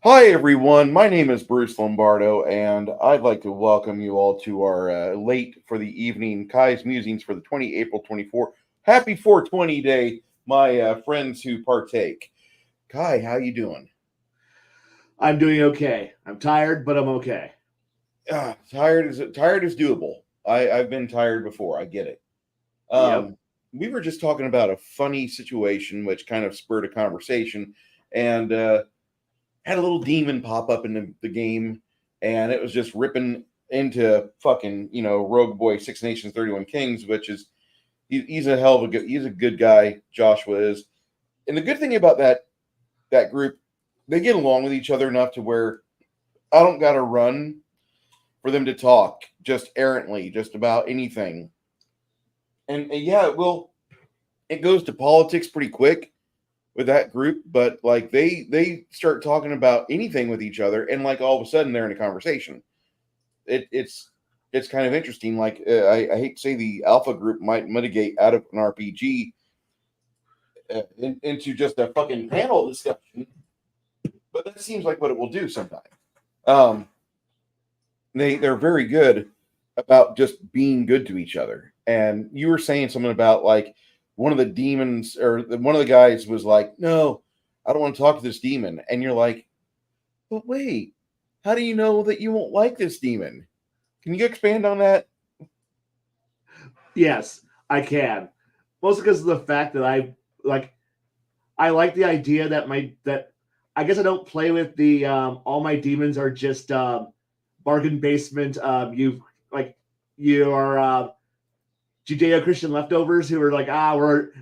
Hi, everyone. My name is Bruce Lombardo, and I'd like to welcome you all to our late for the evening Kai's Musings for the 20 April 24. Happy 420 day, my friends who partake. Kai, how you doing? I'm doing okay. I'm tired, but I'm okay. Tired is doable. I've been tired before. I get it. Yep. Um, we were just talking about a funny situation which kind of spurred a conversation, and had a little demon pop up in the game, and it was just ripping into fucking Rogue Boy Six Nations 31 Kings, which is he's a hell of a good guy. Joshua is, and the good thing about that group, they get along with each other enough to where I don't got to run for them to talk just errantly, just about anything. And yeah, well, it goes to politics pretty quick with that group, but like they start talking about anything with each other, and like all of a sudden they're in a conversation. It's kind of interesting. Like I hate to say the alpha group might mitigate out of an RPG into just a fucking panel discussion, but that seems like what it will do sometimes. Um, they're very good about just being good to each other. And you were saying something about like one of the demons or one of the guys was like, "No, I don't want to talk to this demon," and you're like, "But wait, how do you know that you won't like this demon? Can you expand on that?" Yes, I can. Mostly because of the fact that like I like the idea that that I guess I don't play with the all my demons are just bargain basement like your Judeo-Christian leftovers who are like,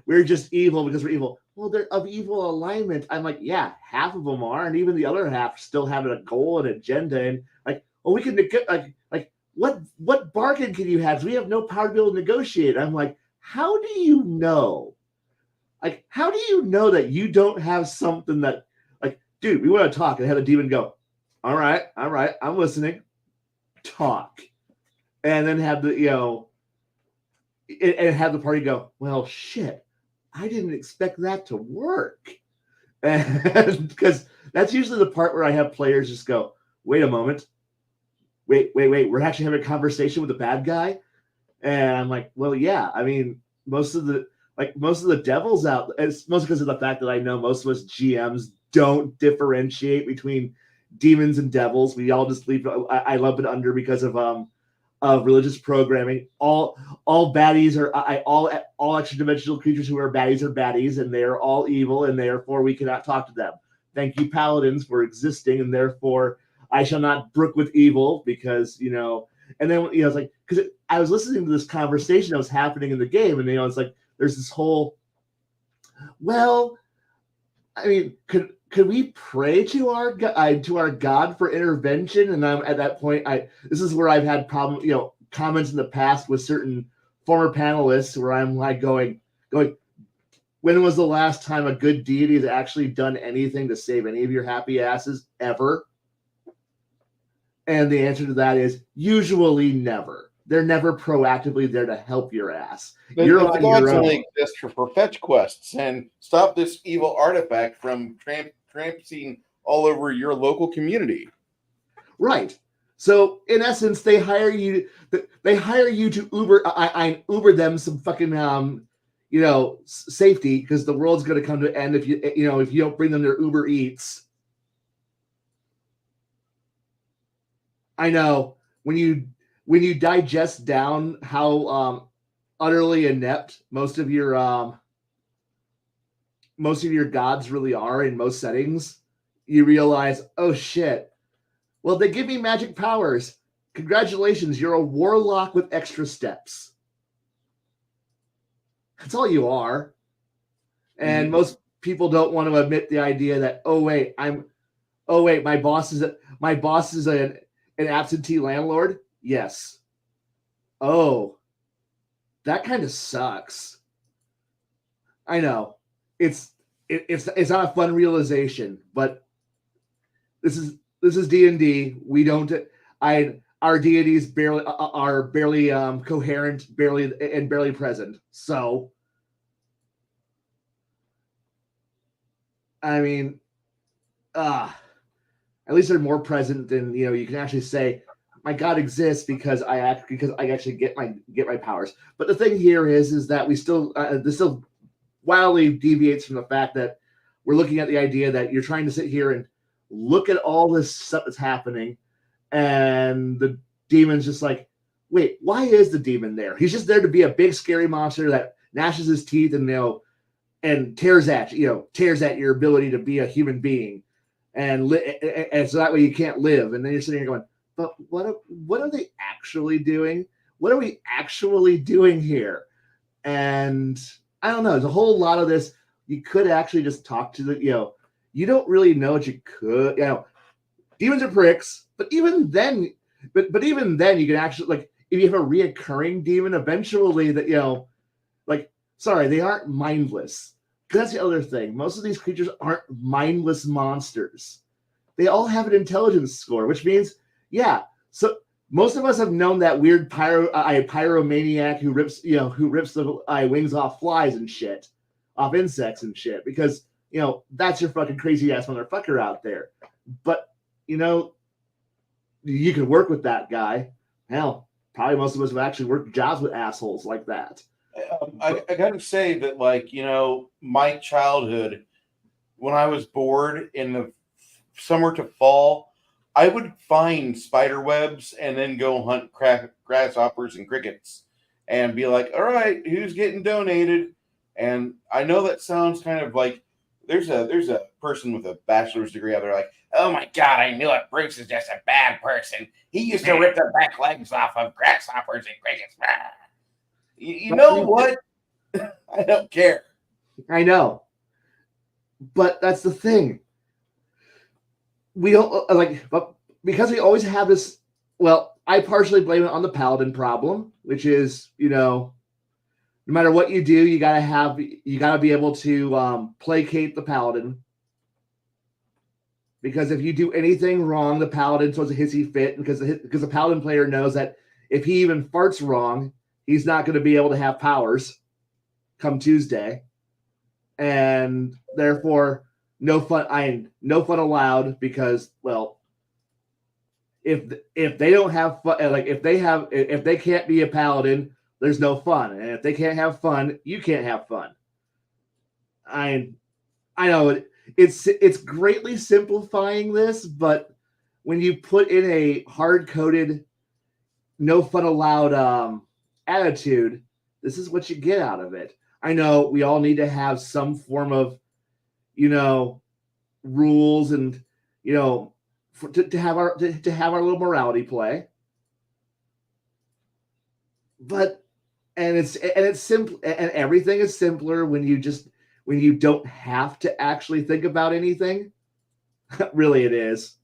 we're just evil because we're evil. Well, they're of evil alignment. I'm like, yeah, half of them are, and even the other half still have a goal and agenda. And like, well, we can what bargain can you have? 'Cause we have no power to be able to negotiate. I'm like, how do you know? Like, how do you know that you don't have something that, like, dude, we want to talk, and have a demon go, all right, I'm listening, talk, and then have the and have the party go, well, shit, I didn't expect that to work. And because that's usually the part where I have players just go, wait a moment, wait, we're actually having a conversation with the bad guy. And I'm like, well, yeah, I mean, most of the devils out, it's mostly because of the fact that I know most of us GMs don't differentiate between demons and devils. We all just leave. I lump it under because of religious programming. All baddies all extra dimensional creatures who are baddies, and they are all evil, and therefore we cannot talk to them. Thank you, paladins, for existing, and therefore I shall not brook with evil because And then it's like because I was listening to this conversation that was happening in the game, and it's like there's this whole well, I mean, could we pray to our God for intervention? And I'm at that point. I This is where I've had comments in the past with certain former panelists where I'm like going. When was the last time a good deity has actually done anything to save any of your happy asses ever? And the answer to that is usually never. They're never proactively there to help your ass. You're The on your gods own. only exist for fetch quests and stop this evil artifact from tramping all over your local community. Right. So in essence, they hire you. They hire you to Uber. I Uber them some fucking safety because the world's going to come to an end if you don't bring them their Uber Eats. I know when you digest down how utterly inept most of your gods really are in most settings, you realize, oh shit. Well, they give me magic powers. Congratulations, you're a warlock with extra steps. That's all you are. And Mm-hmm. most people don't want to admit the idea that, oh wait, my boss is an absentee landlord. Yes. Oh, that kind of sucks. I know. It's it's not a fun realization, but this is D&D. We don't I our deities barely are barely coherent, barely present. So, I mean, uh At least they're more present than you can actually say my God exists because I actually get my powers. But the thing here is that we still this still wildly deviates from the fact that we're looking at the idea that you're trying to sit here and look at all this stuff that's happening, and the demon's just like, wait, why is the demon there? He's just there to be a big scary monster that gnashes his teeth and and tears at your ability to be a human being, and so that way you can't live. And then you're sitting here going, but what are they actually doing? What are we actually doing here? And I don't know. There's a whole lot of this. You could actually just talk to you don't really know what you could. Demons are pricks, but even then, even then, you can actually, like, if you have a reoccurring demon, eventually sorry, they aren't mindless. That's the other thing. Most of these creatures aren't mindless monsters. They all have an intelligence score, which means, yeah. So most of us have known that weird pyromaniac who rips the wings off flies and shit, off insects and shit, because that's your fucking crazy ass motherfucker out there. But you can work with that guy. Hell, probably most of us have actually worked jobs with assholes like that. I gotta say that, my childhood, when I was bored in the summer to fall, I would find spider webs and then go hunt grasshoppers and crickets and be like, all right, who's getting donated? And I know that sounds kind of like there's a person with a bachelor's degree out there like, oh my God, I knew it. Bruce is just a bad person. He used to rip the back legs off of grasshoppers and crickets. You know what? I don't care. I know. But that's the thing. We don't but because we always have this. Well, I partially blame it on the paladin problem, which is, no matter what you do, you gotta be able to placate the paladin. Because if you do anything wrong, the paladin throws a hissy fit, because the paladin player knows that if he even farts wrong, he's not going to be able to have powers come Tuesday, and therefore no fun allowed. Because, well, if they don't have fun, if they can't be a paladin, there's no fun, and if they can't have fun, you can't have fun. I know it's greatly simplifying this, but when you put in a hard-coded, no fun allowed attitude, this is what you get out of it. I know we all need to have some form of, rules, and to have our little morality play. But it's simple, and everything is simpler when you don't have to actually think about anything. Really, it is.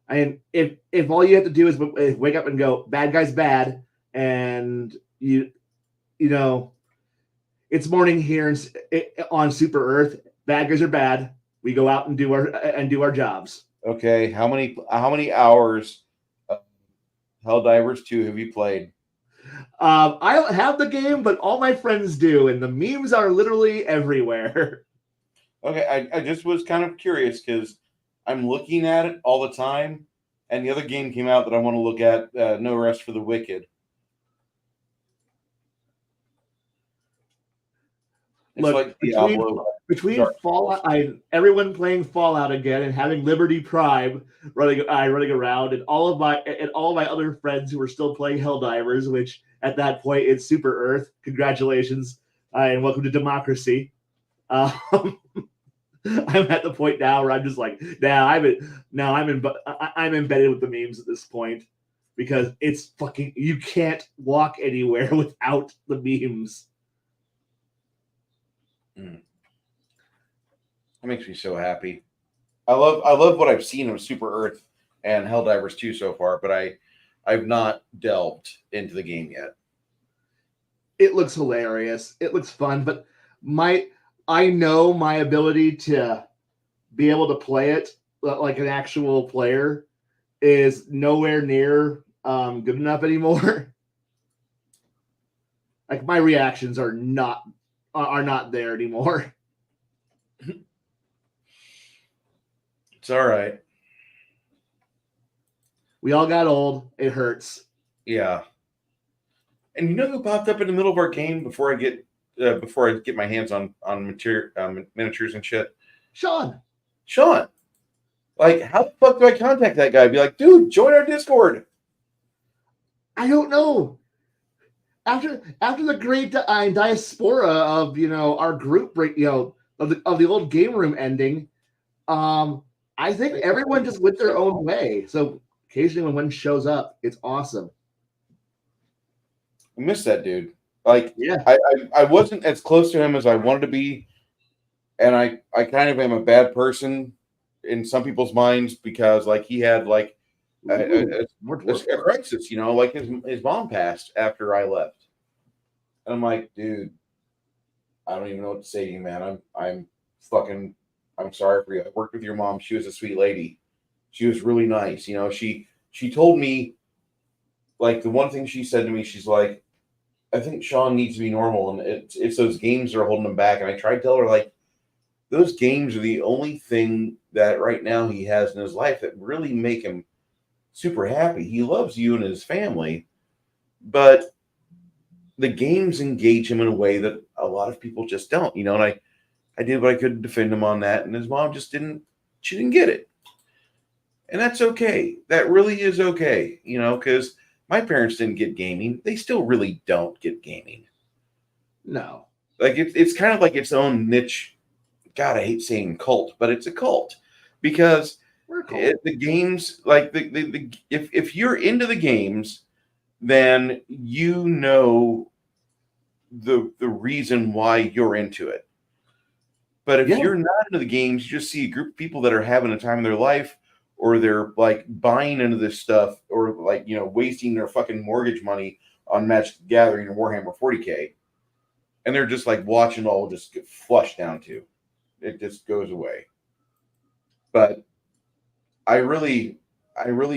I mean, if all you have to do is wake up and go, bad guy's bad, and it's morning here on Super Earth. Bad guys are bad. We go out and do our jobs. Okay, how many hours of Helldivers 2 have you played? I don't have the game, but all my friends do, and the memes are literally everywhere. Okay, I just was kind of curious because I'm looking at it all the time, and the other game came out that I want to look at, No Rest for the Wicked. It's Look, like Diablo. between Fallout, everyone playing Fallout again, and having Liberty Prime running around, and all of my other friends who are still playing Helldivers, which at that point it's Super Earth. Congratulations, and welcome to democracy. I'm at the point now where I'm just like, I'm embedded with the memes at this point, because it's fucking, you can't walk anywhere without the memes. That makes me so happy. I love what I've seen of Super Earth and Helldivers 2 so far, but I've not delved into the game yet. It looks hilarious. It looks fun, but I know my ability to be able to play it like an actual player is nowhere near good enough anymore. Like, my reactions are not there anymore. It's all right. We all got old. It hurts. Yeah. And you know who popped up in the middle of our game before I get my hands on material miniatures and shit? Sean. Sean. Like, how the fuck do I contact that guy? Be like, dude, join our Discord. I don't know. After the great diaspora of our group break, of the old game room ending, I think everyone just went their own way. So occasionally when one shows up, it's awesome. I miss that dude. Like, Yeah. I wasn't as close to him as I wanted to be, and I kind of am a bad person in some people's minds because like he had like a crisis, like his mom passed after I left, and I'm like, dude, I don't even know what to say to you, man. I'm sorry for you. I worked with your mom. She was a sweet lady. She was really nice. She told me, like, the one thing she said to me, she's like, I think Sean needs to be normal, and it's those games that are holding him back. And I tried to tell her, like, those games are the only thing that right now he has in his life that really make him super happy. He loves you and his family, but the games engage him in a way that a lot of people just don't, and I did what I could to defend him on that, and his mom just didn't get it. And that's okay. That really is okay, because my parents didn't get gaming. They still really don't get gaming. No. Like, it's kind of like its own niche. God, I hate saying cult, but it's a cult because the games, like if you're into the games, then the reason why you're into it. But if you're not into the games, you just see a group of people that are having a time of their life, or they're like buying into this stuff, or like wasting their fucking mortgage money on Magic the Gathering and Warhammer 40K, and they're just like watching it all just get flushed down to. It just goes away. But I really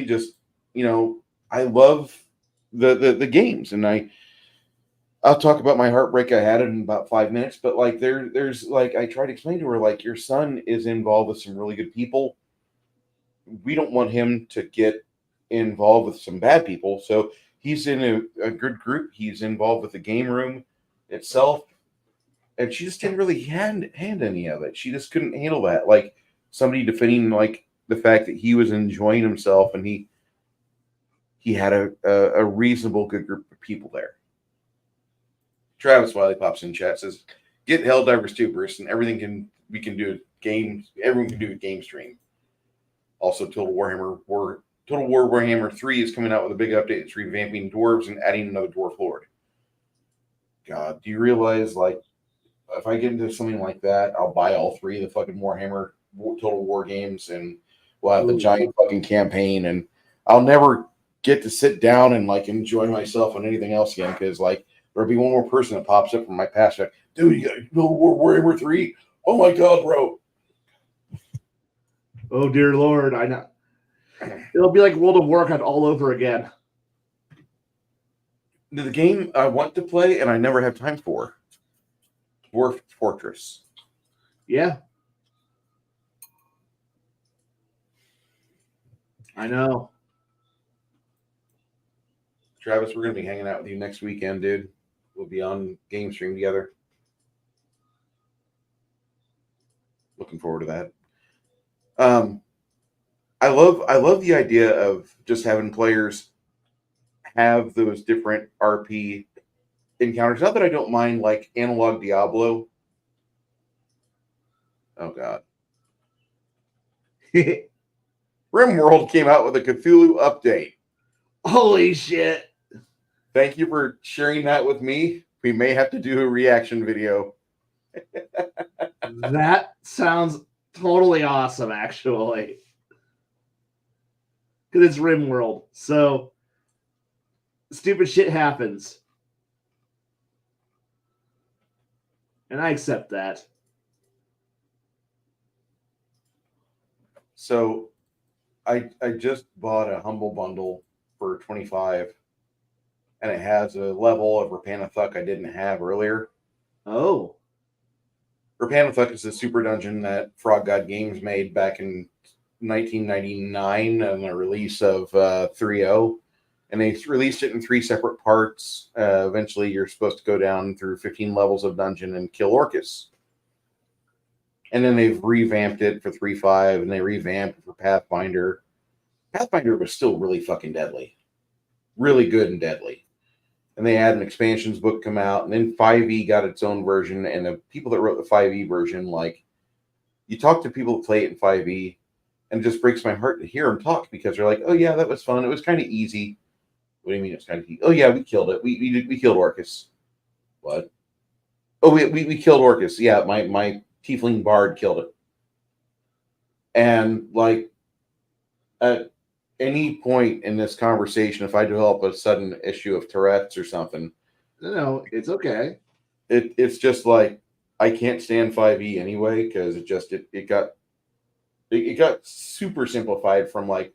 just I love the games, and I'll talk about my heartbreak I had in about 5 minutes. But like there's like I tried to explain to her, like, your son is involved with some really good people. We don't want him to get involved with some bad people, so he's in a good group. He's involved with the game room itself. And she just didn't really hand any of it. She just couldn't handle that. Like, somebody defending like the fact that he was enjoying himself and he had a reasonable good group of people there. Travis Wiley pops in chat, says, "Get Helldivers 2, Bruce, and everything we can do games. Everyone can do a game stream." Also, Total War Warhammer 3 is coming out with a big update. It's revamping dwarves and adding another dwarf lord. God, do you realize, like, if I get into something like that, I'll buy all three of the fucking Warhammer Total War games, and we'll have the giant fucking campaign, and I'll never get to sit down and like enjoy myself on anything else again, because like there'll be one more person that pops up from my past, like, dude, you got Total War Warhammer 3? Oh my god, bro. Oh dear Lord, I know. It'll be like World of Warcraft all over again. The game I want to play and I never have time for. Dwarf Fortress. Yeah. I know. Travis, we're going to be hanging out with you next weekend, dude. We'll be on game stream together. Looking forward to that. I love the idea of just having players have those different RP encounters. Not that I don't mind like analog Diablo. Oh god. RimWorld came out with a Cthulhu update. Holy shit. Thank you for sharing that with me. We may have to do a reaction video. That sounds totally awesome, actually. Because it's RimWorld. So stupid shit happens. And I accept that. So I just bought a Humble Bundle for $25, and it has a level of Rapanathuk I didn't have earlier. Oh. Rapanathuk is the super dungeon that Frog God Games made back in 1999 on the release of 3.0. And they released it in 3 separate parts. Eventually, you're supposed to go down through 15 levels of dungeon and kill Orcus. And then they've revamped it for 3.5, and they revamped it for Pathfinder. Pathfinder was still really fucking deadly. Really good and deadly. And they had an expansions book come out, and then 5e got its own version, and the people that wrote the 5e version, like, you talk to people that play it in 5e, and it just breaks my heart to hear them talk, because they're like, oh yeah, that was fun. It was kind of easy. What do you mean it's kind of easy? Oh yeah, we killed it. We killed Orcus. What? Oh, we killed Orcus. Yeah, my tiefling bard killed it. And like, at any point in this conversation, if I develop a sudden issue of Tourette's or something, No, it's okay. It's just like, I can't stand 5e anyway, because it got super simplified from like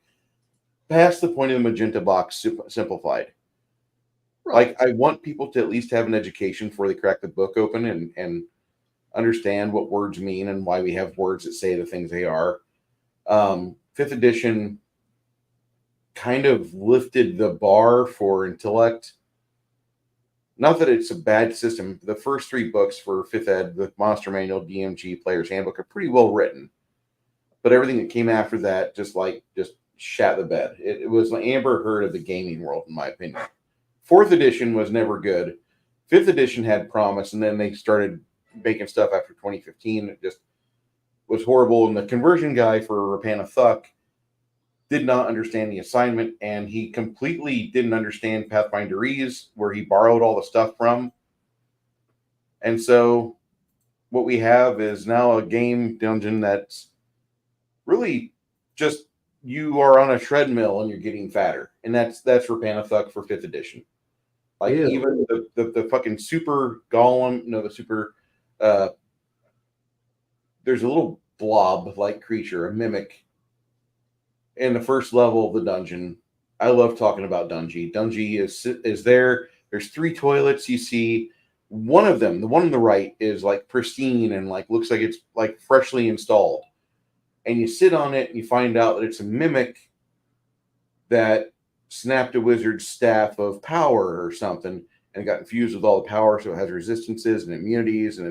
past the point of the magenta box simplified. Right. Like, I want people to at least have an education before they crack the book open and understand what words mean and why we have words that say the things they are. 5th edition kind of lifted the bar for intellect. Not that it's a bad system. The first 3 books for 5th ed, the Monster Manual, DMG, Player's Handbook, are pretty well written. But everything that came after that just shat the bed. It was like Amber Heard of the gaming world, in my opinion. 4th edition was never good. 5th edition had promise, and then they started making stuff after 2015. It just was horrible. And the conversion guy for Rapana Thuck did not understand the assignment, and he completely didn't understand Pathfinderese, where he borrowed all the stuff from. And so what we have is now a game dungeon that's really just, you are on a treadmill and you're getting fatter. And that's Rapana Thuck for 5th edition. Like, Ew. even the fucking super golem, no, the super, there's a little blob-like creature, a mimic, in the first level of the dungeon. I love talking about Dungy. Dungy is there. There's 3 toilets you see. One of them, the one on the right, is like pristine and like looks like it's like freshly installed. And you sit on it and you find out that it's a mimic that snapped a wizard's staff of power or something and got infused with all the power, so it has resistances and immunities, and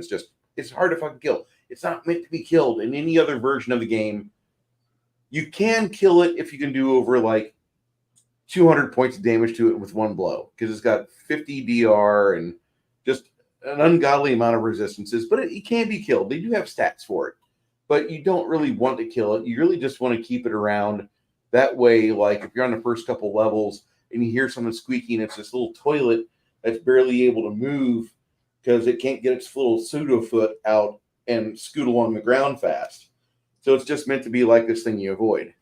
it's hard to fucking kill. It's not meant to be killed. In any other version of the game, you can kill it if you can do over like 200 points of damage to it with one blow, because it's got 50 DR and just an ungodly amount of resistances, but it can be killed. They do have stats for it, but you don't really want to kill it. You really just want to keep it around. That way, like, if you're on the first couple levels and you hear someone squeaking, it's this little toilet that's barely able to move because it can't get its little pseudo foot out and scoot along the ground fast. So it's just meant to be like this thing you avoid.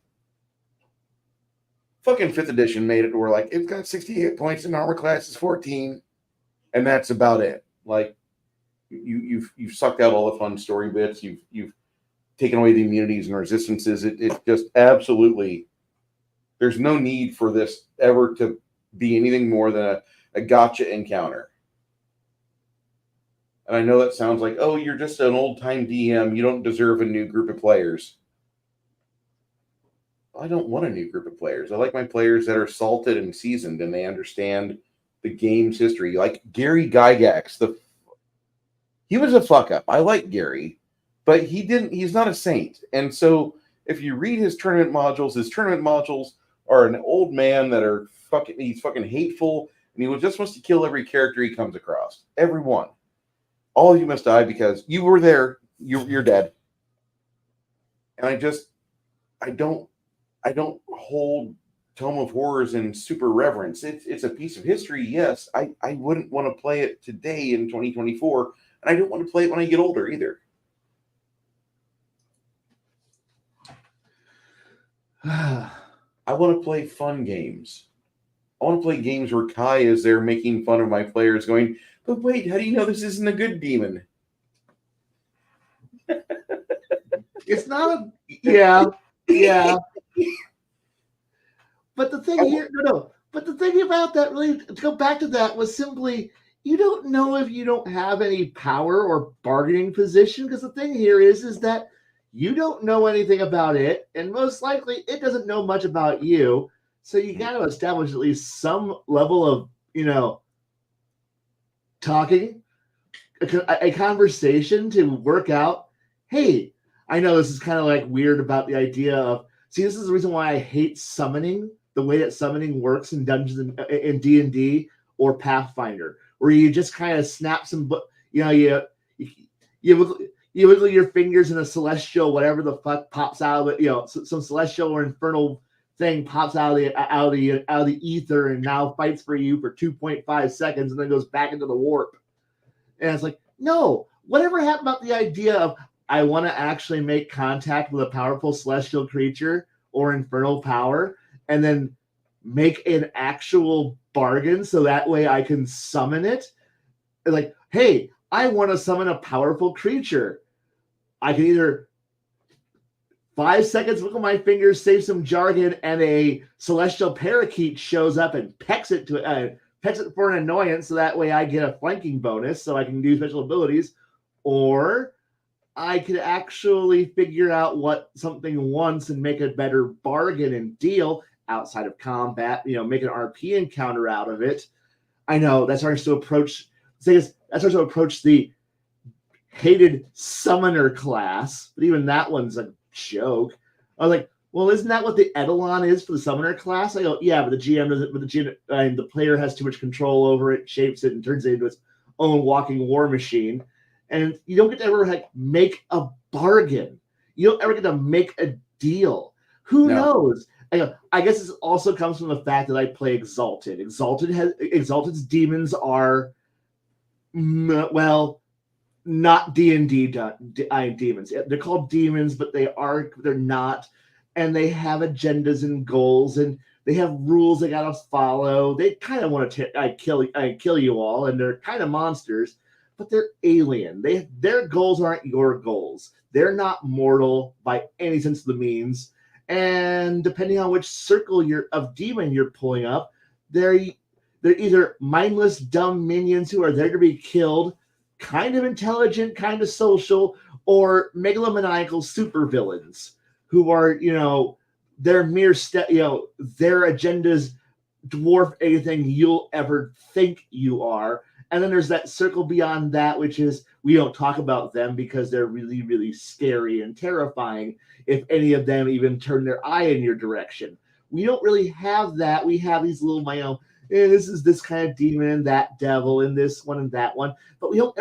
Fucking 5th edition made it where, like, it's got 68 points and armor class is 14, and that's about it. Like, you've sucked out all the fun story bits. You've taken away the immunities and resistances. It just absolutely, there's no need for this ever to be anything more than a gotcha encounter. And I know that sounds like, oh, you're just an old-time DM. You don't deserve a new group of players. I don't want a new group of players. I like my players that are salted and seasoned and they understand the game's history. Like Gary Gygax, he was a fuck up. I like Gary, but he's not a saint. And so if you read his tournament modules are an old man that are he's fucking hateful, and he just wants to kill every character he comes across. Every one. All of you must die because you were there. You're dead. And I don't hold Tome of Horrors in super reverence. It's a piece of history, yes. I wouldn't want to play it today in 2024, and I don't want to play it when I get older either. I want to play fun games. I want to play games where Kai is there making fun of my players going, but wait, how do you know this isn't a good demon? It's not a, yeah. But the thing here, but the thing about that, really, to go back to that, was simply, you don't know if you don't have any power or bargaining position, because the thing here is that You don't know anything about it, and most likely it doesn't know much about you. So you got to establish at least some level of, talking, a conversation to work out. Hey, I know this is kind of like weird about the idea of. See, this is the reason why I hate summoning. The way that summoning works in Dungeons and in D&D or Pathfinder, where you just kind of snap some, you wiggle your fingers and a celestial, whatever the fuck pops out of it, some celestial or infernal thing pops out of the ether and now fights for you for 2.5 seconds and then goes back into the warp. And it's like, no, whatever happened about the idea of I want to actually make contact with a powerful celestial creature or infernal power and then make an actual bargain so that way I can summon it? Like, hey, I want to summon a powerful creature. I can either 5 seconds, wiggle my fingers, save some jargon, and a celestial parakeet shows up and pecks it for an annoyance, so that way I get a flanking bonus, so I can do special abilities, or I could actually figure out what something wants and make a better bargain and deal outside of combat. Make an RP encounter out of it. I know that starts to approach. That starts to approach the hated summoner class, but even that one's a joke. I was like, well, isn't that what the Eidolon is for the summoner class? I go, yeah, but the GM doesn't. But the player has too much control over it, shapes it, and turns it into its own walking war machine. And you don't get to ever make a bargain. You don't ever get to make a deal. Who knows? I guess this also comes from the fact that I play Exalted. Exalted's demons are, well, not D&D demons. They're called demons, but they're not. And they have agendas and goals, and they have rules they gotta follow. They kind of want to kill you all, and they're kind of monsters, but they're alien. Their goals aren't your goals. They're not mortal by any sense of the means. And depending on which circle of demon you're pulling up, they're either mindless, dumb minions who are there to be killed, kind of intelligent, kind of social, or megalomaniacal supervillains who are, their mere their agendas dwarf anything you'll ever think you are. And then there's that circle beyond that, which is we don't talk about them because they're really, really scary and terrifying if any of them even turn their eye in your direction. We don't really have that. We have these little, this is this kind of demon, that devil, and this one and that one. But we don't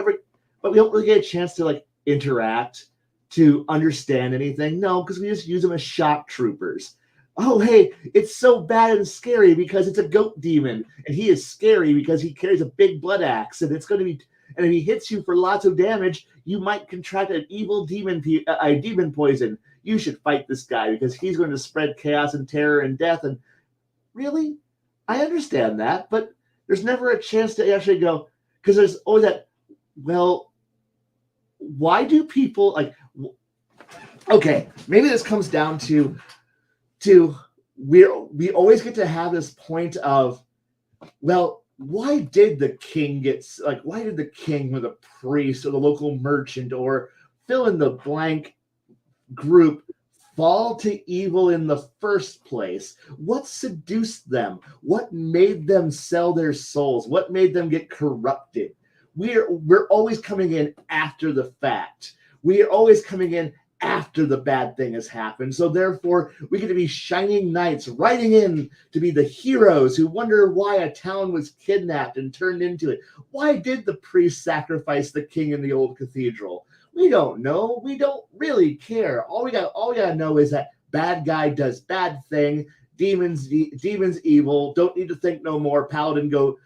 really get a chance to interact, to understand anything. No, because we just use them as shock troopers. Oh, hey, it's so bad and scary because it's a goat demon, and he is scary because he carries a big blood axe, and it's going to be. And if he hits you for lots of damage, you might contract an evil demon poison. You should fight this guy because he's going to spread chaos and terror and death. And really, I understand that, but there's never a chance to actually go, because there's always that. Well, why do people okay, maybe this comes down to we always get to have this point of, well, why did the king or the priest or the local merchant or fill in the blank group fall to evil in the first place? What seduced them? What made them sell their souls? What made them get corrupted? We're always coming in after the fact. We are always coming in after the bad thing has happened. So therefore, we get to be shining knights riding in to be the heroes who wonder why a town was kidnapped and turned into it. Why did the priest sacrifice the king in the old cathedral? We don't know. We don't really care. All we gotta know is that bad guy does bad thing. Demons evil. Don't need to think no more. Paladin go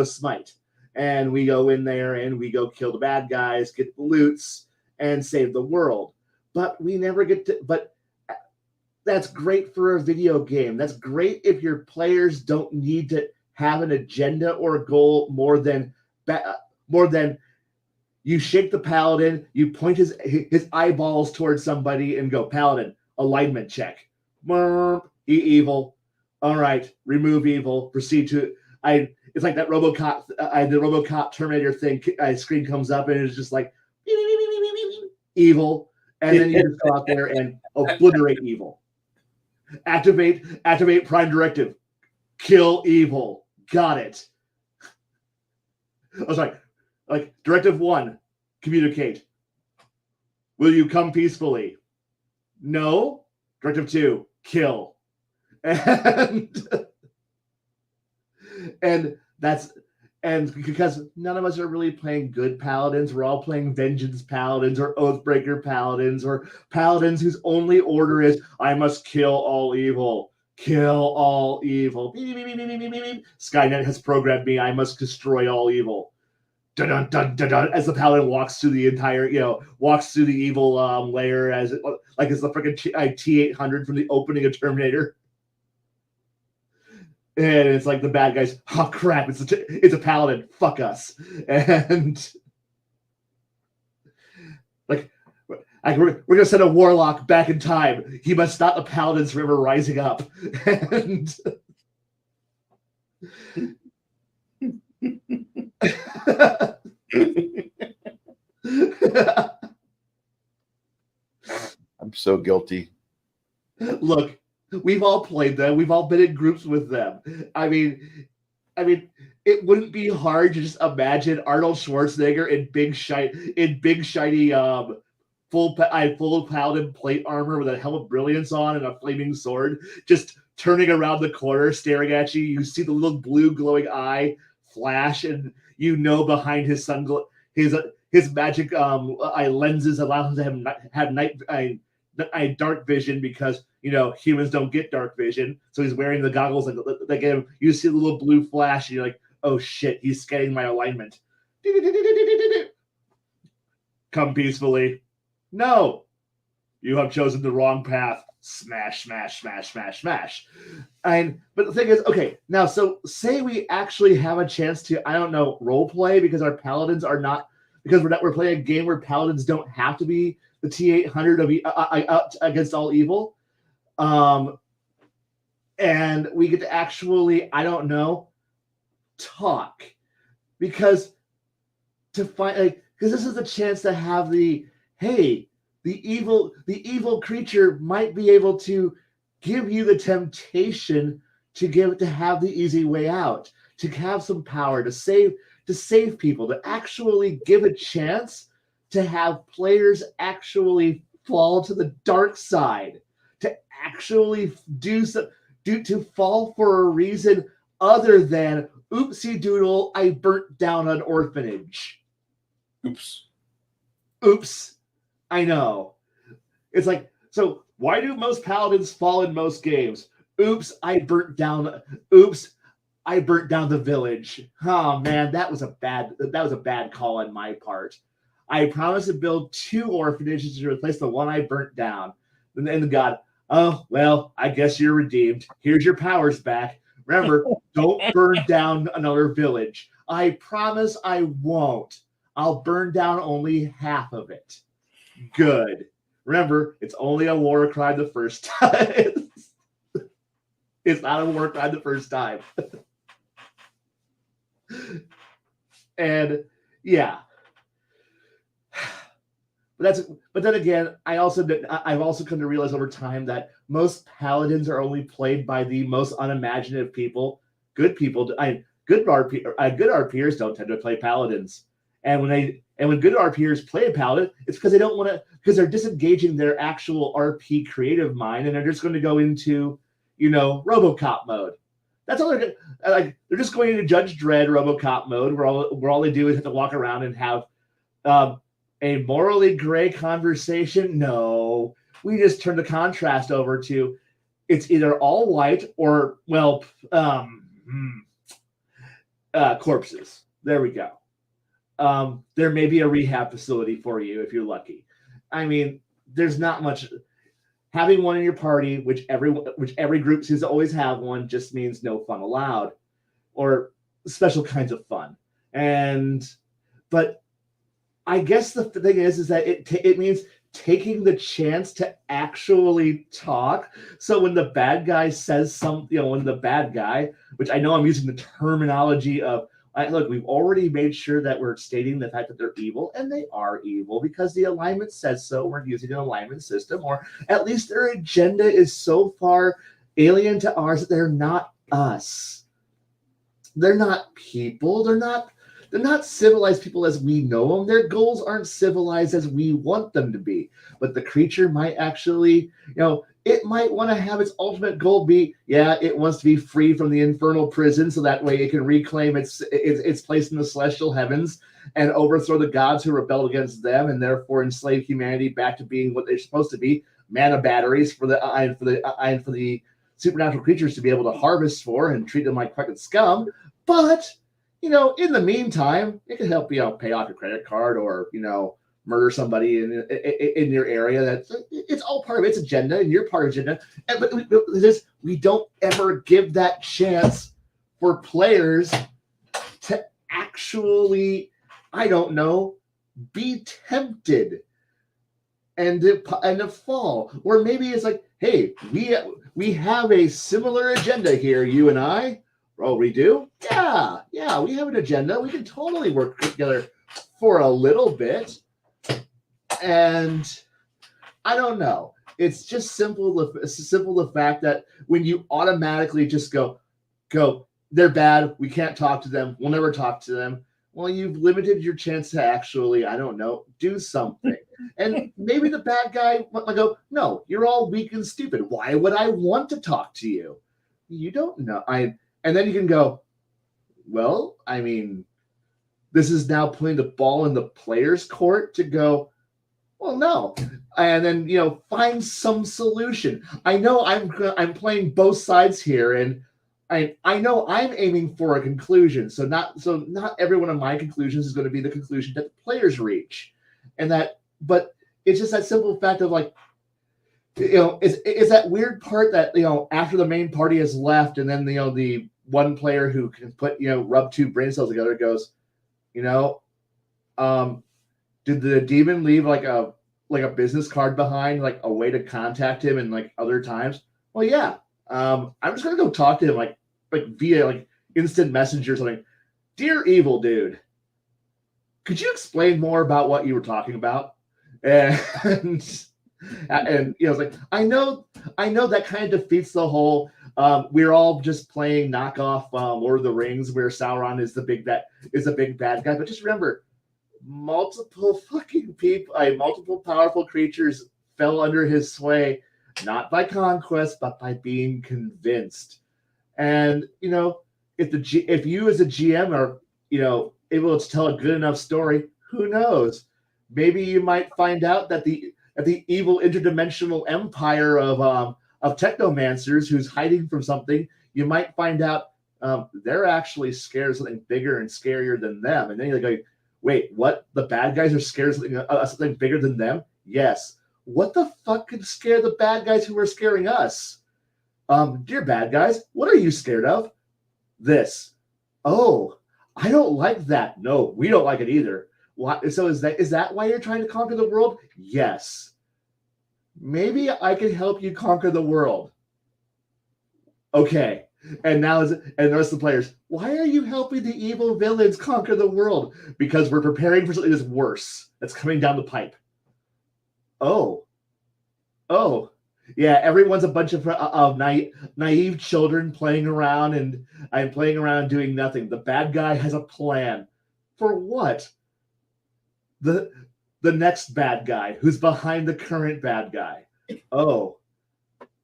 smite. And we go in there and we go kill the bad guys, get the loots, and save the world. But we never get to. But that's great for a video game. That's great if your players don't need to have an agenda or a goal more than you shake the paladin, you point his eyeballs towards somebody and go, Paladin, alignment check. Evil. All right, remove evil. Proceed to. It's like that RoboCop. The RoboCop Terminator thing. Screen comes up and it's just like evil. And then you just go out there and obliterate evil. Activate Prime Directive. Kill evil. Got it. I was like Directive 1, communicate. Will you come peacefully? No. Directive 2, kill. And because none of us are really playing good paladins, we're all playing vengeance paladins or oathbreaker paladins or paladins whose only order is I must kill all evil. Kill all evil. Skynet has programmed me. I must destroy all evil. Dun, dun, dun, dun, dun, as the paladin walks through the entire, walks through the evil layer it's the freaking T-800 from the opening of Terminator. And it's like the bad guys, oh crap, it's a paladin, fuck us. And we're gonna send a warlock back in time. He must stop the paladin's river rising up. And I'm so guilty. Look, we've all played them. We've all been in groups with them. I mean, it wouldn't be hard to just imagine Arnold Schwarzenegger in big shiny full paladin plate armor with a helm of brilliance on and a flaming sword, just turning around the corner, staring at you. You see the little blue glowing eye flash, and behind his his magic lenses allow him to have dark vision because humans don't get dark vision. So he's wearing the goggles that get him. You see the little blue flash, and you're like, oh shit, he's scanning my alignment. Come peacefully. No, you have chosen the wrong path. Smash, smash, smash, smash, smash. But the thing is, okay, now, so say we actually have a chance to, I don't know, role play because our paladins are not, because we're playing a game where paladins don't have to be the T-800 against all evil. And we get to actually, I don't know, talk. Because this is the chance to have the evil creature might be able to give you the temptation to have the easy way out, to have some power, to save people, to actually give a chance to have players actually fall to the dark side, to actually to fall for a reason other than oopsie doodle, I burnt down an orphanage. Oops. I know. It's like, so why do most paladins fall in most games? Oops, I burnt down the village. Oh man, that was a bad call on my part. I promised to build 2 orphanages to replace the one I burnt down. And then God, oh well, I guess you're redeemed. Here's your powers back. Remember, don't burn down another village. I promise I won't. I'll burn down only half of it. Good. Remember, it's only a war crime the first time. It's not a war crime the first time. And yeah. But then again, I've also come to realize over time that most paladins are only played by the most unimaginative people. Good RPers don't tend to play paladins. And when good RPers play a paladin, it's because they don't want to, because they're disengaging their actual RP creative mind, and they're just going to go into, RoboCop mode. That's all they're like. They're just going into Judge Dredd RoboCop mode, where all they do is have to walk around and have a morally gray conversation. No, we just turn the contrast over to it's either all white or corpses. There we go. There may be a rehab facility for you if you're lucky. I mean, there's not much. Having one in your party, which every group seems to always have one, just means no fun allowed, or special kinds of fun. But I guess the thing is that it means taking the chance to actually talk. So when the bad guy says something, when the bad guy, which I know I'm using the terminology of Look, we've already made sure that we're stating the fact that they're evil, and they are evil because the alignment says so. We're using an alignment system, or at least their agenda is so far alien to ours that they're not us. They're not people. They're not civilized people as we know them. Their goals aren't civilized as we want them to be. But the creature might actually, it might want to have its ultimate goal be, it wants to be free from the infernal prison so that way it can reclaim its place in the celestial heavens and overthrow the gods who rebelled against them and therefore enslave humanity back to being what they're supposed to be, mana batteries for the supernatural creatures to be able to harvest for and treat them like fucking scum. But in the meantime, it can help pay off your credit card or murder somebody in your area. It's all part of its agenda, and you're part of agenda. But we don't ever give that chance for players to actually, I don't know, be tempted and to fall. Or maybe it's like, hey, we have a similar agenda here, you and I. Oh, we do? Yeah, we have an agenda. We can totally work together for a little bit. And I don't know. It's just the fact that when you automatically just go, they're bad. We can't talk to them. We'll never talk to them. Well, you've limited your chance to actually, I don't know, do something. And maybe the bad guy might go, no, you're all weak and stupid. Why would I want to talk to you? You don't know. And then you can go, well, I mean, this is now putting the ball in the player's court to go, well, no. And then, find some solution. I know I'm playing both sides here, and I know I'm aiming for a conclusion. So not every one of my conclusions is going to be the conclusion that the players reach. But it's just that simple fact of like, it's that weird part that, after the main party has left and then, the one player who can put, rub two brain cells together goes, did the demon leave like a business card behind, like a way to contact him in like other times? Well, yeah. I'm just gonna go talk to him like via like instant messenger or something. Dear evil dude, could you explain more about what you were talking about? And it's like I know that kind of defeats the whole. We're all just playing knockoff Lord of the Rings, where Sauron is the big bad guy. But just remember, multiple powerful creatures fell under his sway, not by conquest, but by being convinced. And if you as a GM are able to tell a good enough story, who knows? Maybe you might find out that the evil interdimensional empire of technomancers who's hiding from something, you might find out they're actually scared of something bigger and scarier than them. And then you're like, wait, what? The bad guys are scared of something bigger than them? Yes. What the fuck could scare the bad guys who are scaring us? Dear bad guys, what are you scared of? This. Oh, I don't like that. No, we don't like it either. What? So is that why you're trying to conquer the world? Yes. Maybe I can help you conquer the world. Okay. And the rest of the players, why are you helping the evil villains conquer the world? Because we're preparing for something that's worse, that's coming down the pipe. Oh. Yeah, everyone's a bunch of naive children playing around, and I'm playing around doing nothing. The bad guy has a plan. For what? The next bad guy who's behind the current bad guy. Oh,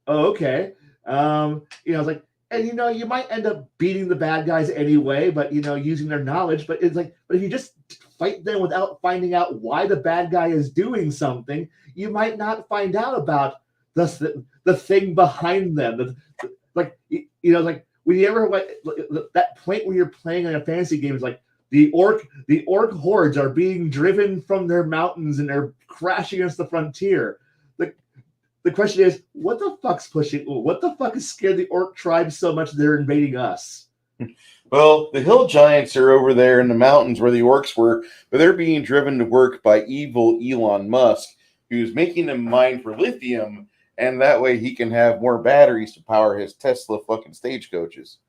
okay. It's like, and you might end up beating the bad guys anyway, but using their knowledge. But it's like, but if you just fight them without finding out why the bad guy is doing something, you might not find out about the thing behind them. Like when you ever that point where you're playing in a fantasy game is like the orc hordes are being driven from their mountains and they're crashing against the frontier. The question is, what the fuck has scared the orc tribe so much they're invading us? Well, the hill giants are over there in the mountains where the orcs were, but they're being driven to work by evil Elon Musk, who's making them mine for lithium, and that way he can have more batteries to power his Tesla fucking stagecoaches.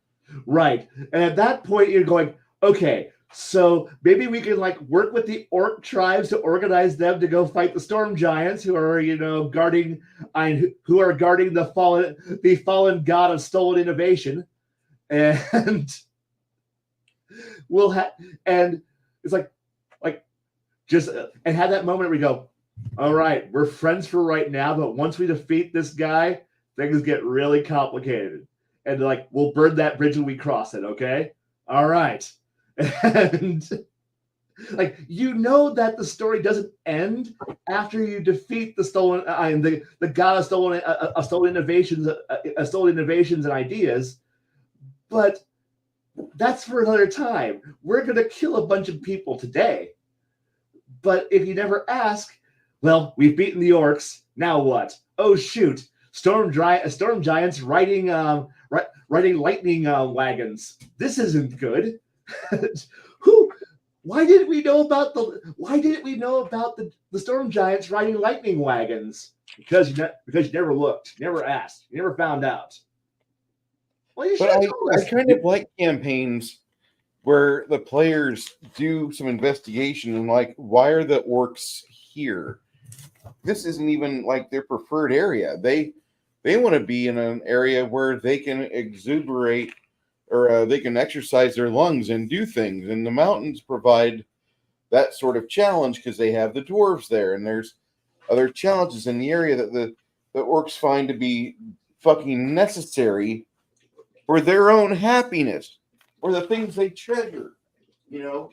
Right. And at that point, you're going, okay, so maybe we can like work with the orc tribes to organize them to go fight the storm giants who are, guarding the fallen god of stolen innovation, and we'll have and it's like just and have that moment where we go, all right, we're friends for right now, but once we defeat this guy, things get really complicated, and like we'll burn that bridge when we cross it. Okay, all right. And like that the story doesn't end after you defeat the stolen the god of stolen innovations and ideas, but that's for another time. We're gonna kill a bunch of people today, but if you never ask, well, we've beaten the orcs. Now what? Oh shoot! Storm giants riding lightning wagons. This isn't good. Who? Why didn't we know about the storm giants riding lightning wagons? Because you never looked, never asked, you never found out. Well, you should have told us. I kind of like campaigns where the players do some investigation and like, why are the orcs here? This isn't even like their preferred area. They want to be in an area where they can exuberate or they can exercise their lungs and do things. And the mountains provide that sort of challenge because they have the dwarves there, and there's other challenges in the area that the orcs find to be fucking necessary for their own happiness or the things they treasure. The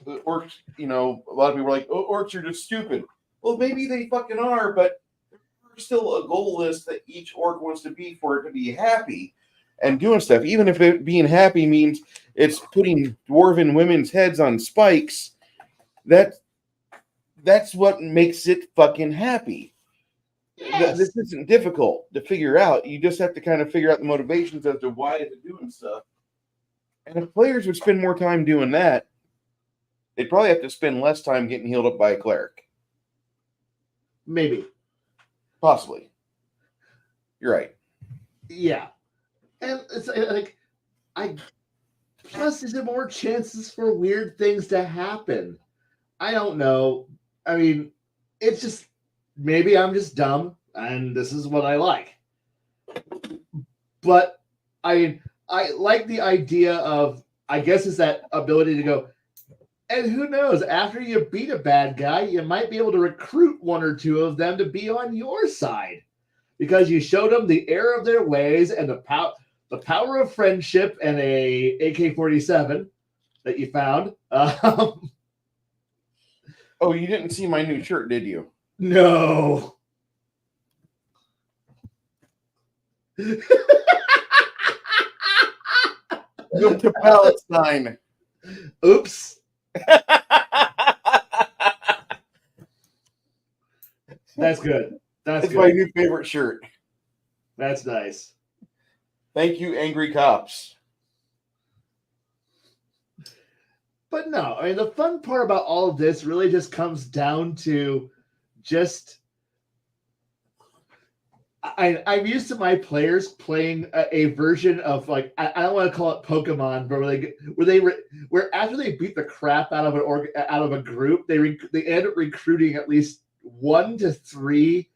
orcs, a lot of people are like, oh, orcs are just stupid. Well, maybe they fucking are, but there's still a goal list that each orc wants to be for it to be happy and doing stuff. Even if it being happy means it's putting dwarven women's heads on spikes, that's what makes it fucking happy. Yes. This isn't difficult to figure out. You just have to kind of figure out the motivations as to why they're doing stuff. And if players would spend more time doing that, they'd probably have to spend less time getting healed up by a cleric. Maybe. Possibly. You're right. Yeah. And it's like, plus is there more chances for weird things to happen? I don't know. I mean, it's just, maybe I'm just dumb and this is what I like. But I like the idea of, I guess it's that ability to go, and who knows, after you beat a bad guy, you might be able to recruit one or two of them to be on your side because you showed them the error of their ways and the power of friendship and a AK-47 that you found. Oh, you didn't see my new shirt, did you? No. Go to Palestine. Oops. That's good. That's my new favorite shirt. That's nice. Thank you, angry cops. But no, I mean, the fun part about all of this really just comes down to just I'm used to my players playing a version of like I don't want to call it Pokemon, but where after they beat the crap out of a group, they end up recruiting at least 1 to 3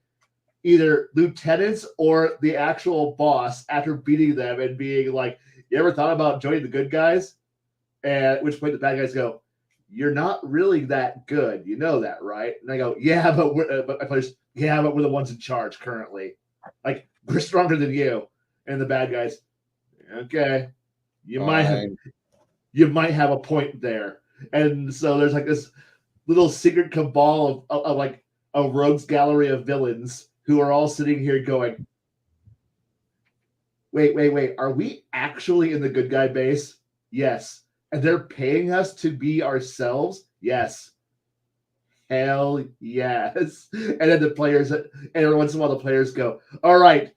either lieutenants or the actual boss after beating them and being like, "You ever thought about joining the good guys?" And at which point the bad guys go, "You're not really that good, you know that, right?" And I go, "Yeah, but we're the ones in charge currently. Like, we're stronger than you." And the bad guys, "Okay, you might have a point there." And so there's like this little secret cabal of like a rogues gallery of villains who are all sitting here going, wait, are we actually in the good guy base? Yes. And they're paying us to be ourselves? Yes. Hell yes. And then the players, and every once in a while the players go, all right,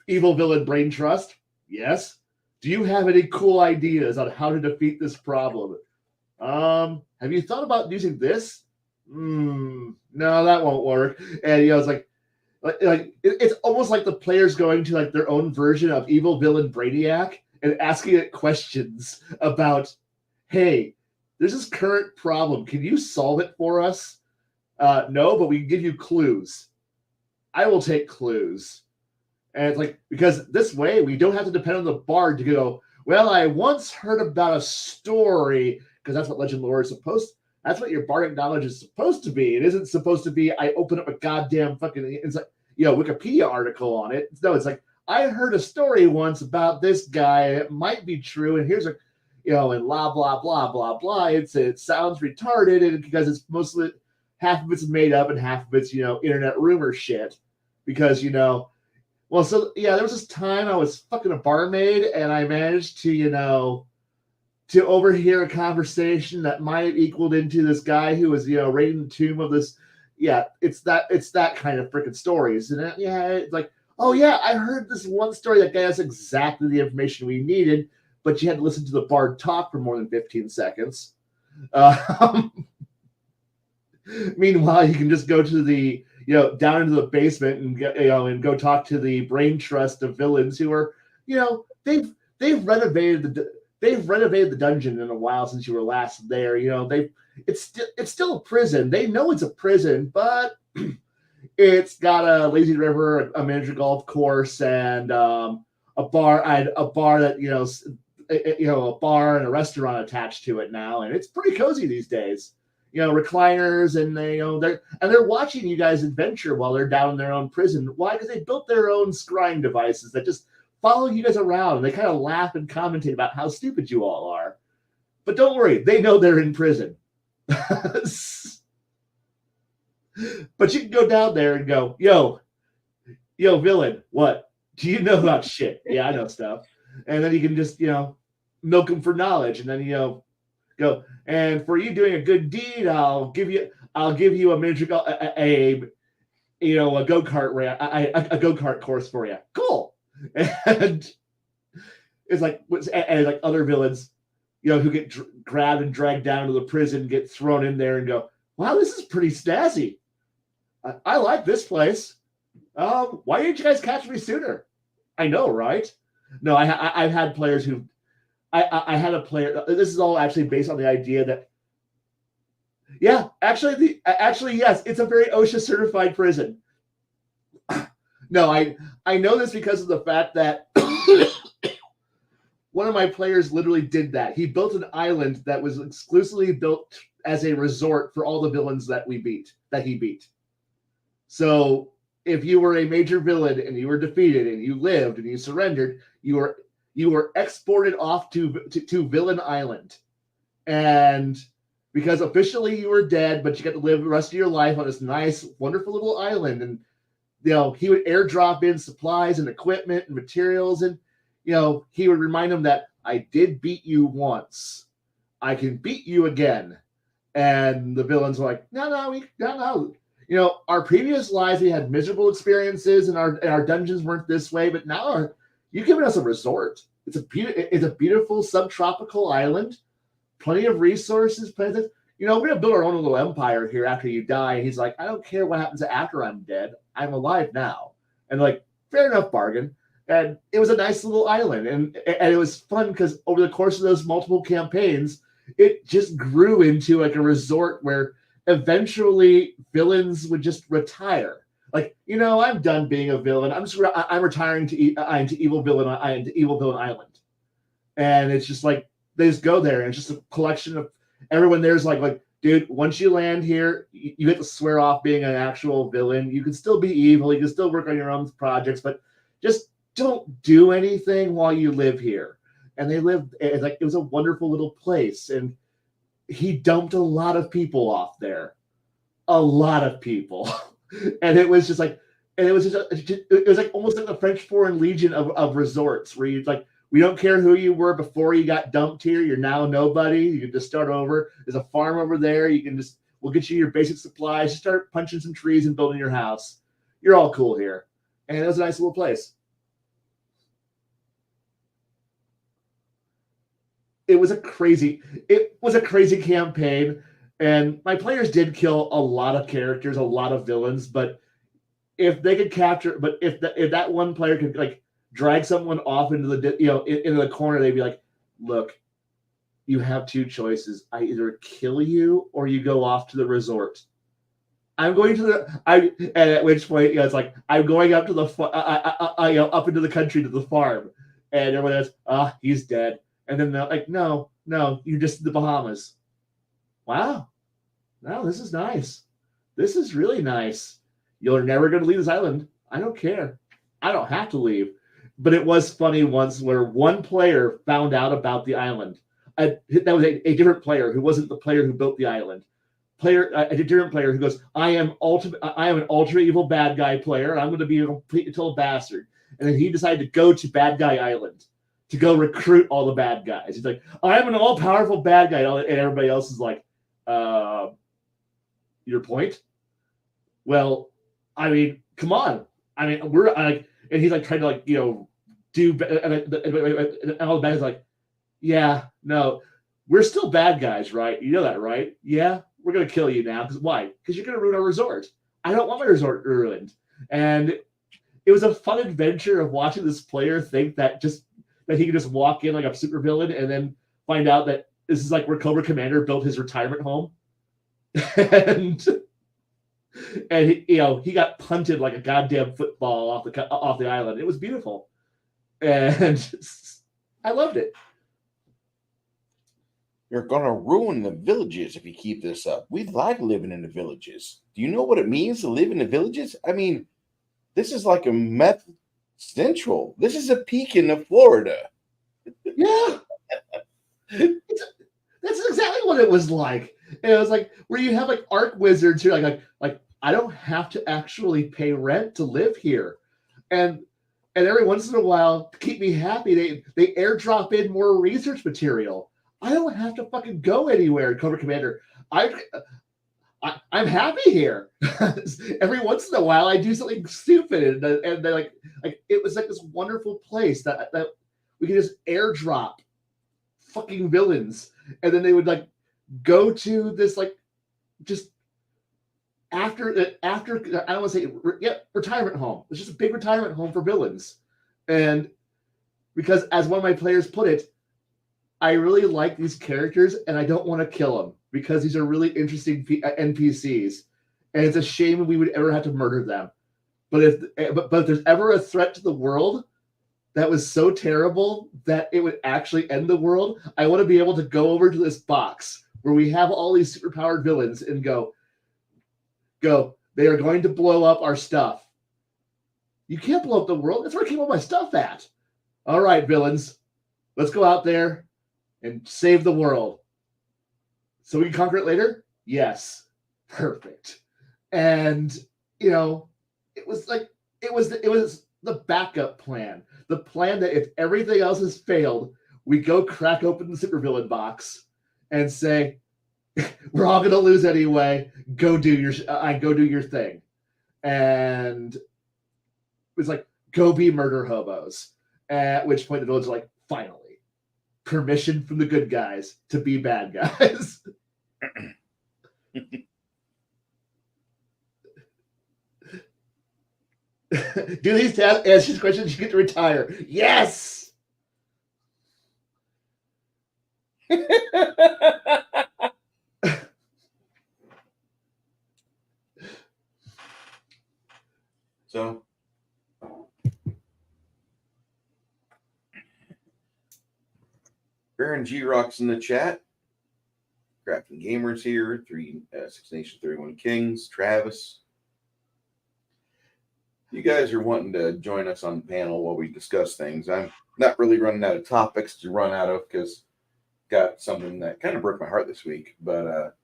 evil villain brain trust? Yes. Do you have any cool ideas on how to defeat this problem? Have you thought about using this? No, that won't work. And it's like it's almost like the players going to like their own version of evil villain Brainiac and asking it questions about, hey, there's this current problem. Can you solve it for us? No, but we can give you clues. I will take clues. And it's like, because this way we don't have to depend on the bard to go, well, I once heard about a story, because that's what legend lore is supposed to. That's what your bardic knowledge is supposed to be. It isn't supposed to be, I open up a goddamn fucking, it's like, Wikipedia article on it. No, it's like, I heard a story once about this guy. It might be true. And here's a, and blah, blah, blah, blah, blah. It sounds retarded, and because it's mostly, half of it's made up and half of it's, internet rumor shit. Because, well, so yeah, there was this time I was fucking a barmaid, and I managed to, to overhear a conversation that might have equaled into this guy who was, raiding the tomb of this. Yeah, it's that kind of freaking stories, and it's like, oh yeah, I heard this one story that gave us exactly the information we needed, but you had to listen to the bard talk for more than 15 seconds. Meanwhile, you can just go to the down into the basement and get, and go talk to the brain trust of villains who are, they've renovated the dungeon in a while since you were last there. It's still a prison. They know it's a prison, but it's got a lazy river, a miniature golf course, and a bar that a bar and a restaurant attached to it now, and it's pretty cozy these days. Recliners, and they're watching you guys adventure while they're down in their own prison. Why? Because they built their own scrying devices that just follow you guys around, and they kind of laugh and commentate about how stupid you all are. But don't worry, they know they're in prison. But you can go down there and go, yo, villain, what? Do you know about shit? Yeah, I know stuff. And then you can just, milk them for knowledge, and then, go, and for you doing a good deed, I'll give you a miniature a go-kart a go-kart course for you. Cool. And it's like, and like other villains, who get grabbed and dragged down to the prison, get thrown in there and go, wow, this is pretty snazzy. I like this place. Why didn't you guys catch me sooner? I know, right? No, I've had players who, I had a player. This is all actually based on the idea that, yeah, actually, yes, it's a very OSHA certified prison. No, I know this because of the fact that one of my players literally did that. He built an island that was exclusively built as a resort for all the villains that he beat. So if you were a major villain and you were defeated and you lived and you surrendered, you were exported off to Villain Island. And because officially you were dead, but you got to live the rest of your life on this nice, wonderful little island. And, he would airdrop in supplies and equipment and materials. And, he would remind them that I did beat you once. I can beat you again. And the villains were like, no. Our previous lives, we had miserable experiences, and our dungeons weren't this way, but now you've given us a resort. It's a beautiful subtropical island, plenty of resources. We're going to build our own little empire here after you die. And he's like, I don't care what happens after I'm dead. I'm alive now. And like, fair enough, bargain. And it was a nice little island. And it was fun because over the course of those multiple campaigns, it just grew into like a resort where eventually villains would just retire. Like, I'm done being a villain. I'm retiring to Evil Villain Island. And it's just like, they just go there, and it's just a collection of everyone there's like, dude, once you land here, you get to swear off being an actual villain. You can still be evil. You can still work on your own projects, but just don't do anything while you live here. And they lived, it was a wonderful little place. And he dumped a lot of people off there. A lot of people. And it was just like, it was like almost like the French Foreign Legion of resorts where you like, we don't care who you were before you got dumped here. You're now nobody. You can just start over. There's a farm over there. We'll get you your basic supplies. Just start punching some trees and building your house. You're all cool here. And it was a nice little place. It was a crazy campaign. And my players did kill a lot of characters, a lot of villains. But if they could capture, if that one player could like drag someone off into into the corner. They'd be like, "Look, you have two choices. I either kill you or you go off to the resort." I'm going to and at which point, it's like, I'm going up to the up into the country to the farm, and everyone else, he's dead. And then they're like, no, you're just in the Bahamas. Wow, this is nice. This is really nice. You're never going to leave this island. I don't care. I don't have to leave. But it was funny once where one player found out about the island. That was a different player who wasn't the player who built the island. A different player who goes, I am an ultra evil bad guy player, and I'm going to be a complete and total bastard. And then he decided to go to Bad Guy Island to go recruit all the bad guys. He's like, I'm an all powerful bad guy, and everybody else is like, your point? Well, I mean, come on. I mean, we're like, and he's like trying to like do, and all the bad guys are like, yeah, no, we're still bad guys, right? You know that, right? Yeah. We're going to kill you now. Because why? Because you're going to ruin our resort. I don't want my resort ruined. And it was a fun adventure of watching this player think that he could just walk in like a supervillain and then find out that this is like where Cobra Commander built his retirement home. and he got punted like a goddamn football off the island. It was beautiful. And I loved it. You're going to ruin the villages if you keep this up. We like living in the villages. Do you know what it means to live in the villages? I mean, this is like a meth central. This is a Pekin of Florida. Yeah. That's exactly what it was like. And it was like where you have like arc wizards who are like I don't have to actually pay rent to live here. And every once in a while, to keep me happy, they airdrop in more research material. I don't have to fucking go anywhere, Cobra Commander. I'm happy here. Every once in a while, I do something stupid, and they're like it was like this wonderful place that we could just airdrop fucking villains, and then they would like go to this like just after I don't want to say retirement home. It's just a big retirement home for villains, and because as one of my players put it, I really like these characters and I don't want to kill them because these are really interesting NPCs, and it's a shame we would ever have to murder them. But if there's ever a threat to the world that was so terrible that it would actually end the world, I want to be able to go over to this box where we have all these superpowered villains and go, they are going to blow up our stuff. You can't blow up the world. That's where I came up with my stuff at. All right, villains, let's go out there and save the world. So we can conquer it later? Yes. Perfect. And, it was the backup plan. The plan that if everything else has failed, we go crack open the supervillain box and say, we're all going to lose anyway. Go do your thing. And it was like, go be murder hobos. At which point the villains are like, finally. Permission from the good guys to be bad guys. Do these tasks, answer these questions, you get to retire. Yes! So, Baron G Rock's in the chat. Crafting Gamers here. 6 Nations 31 Kings. Travis. You guys are wanting to join us on the panel while we discuss things. I'm not really running out of topics to run out of because got something that kind of broke my heart this week. But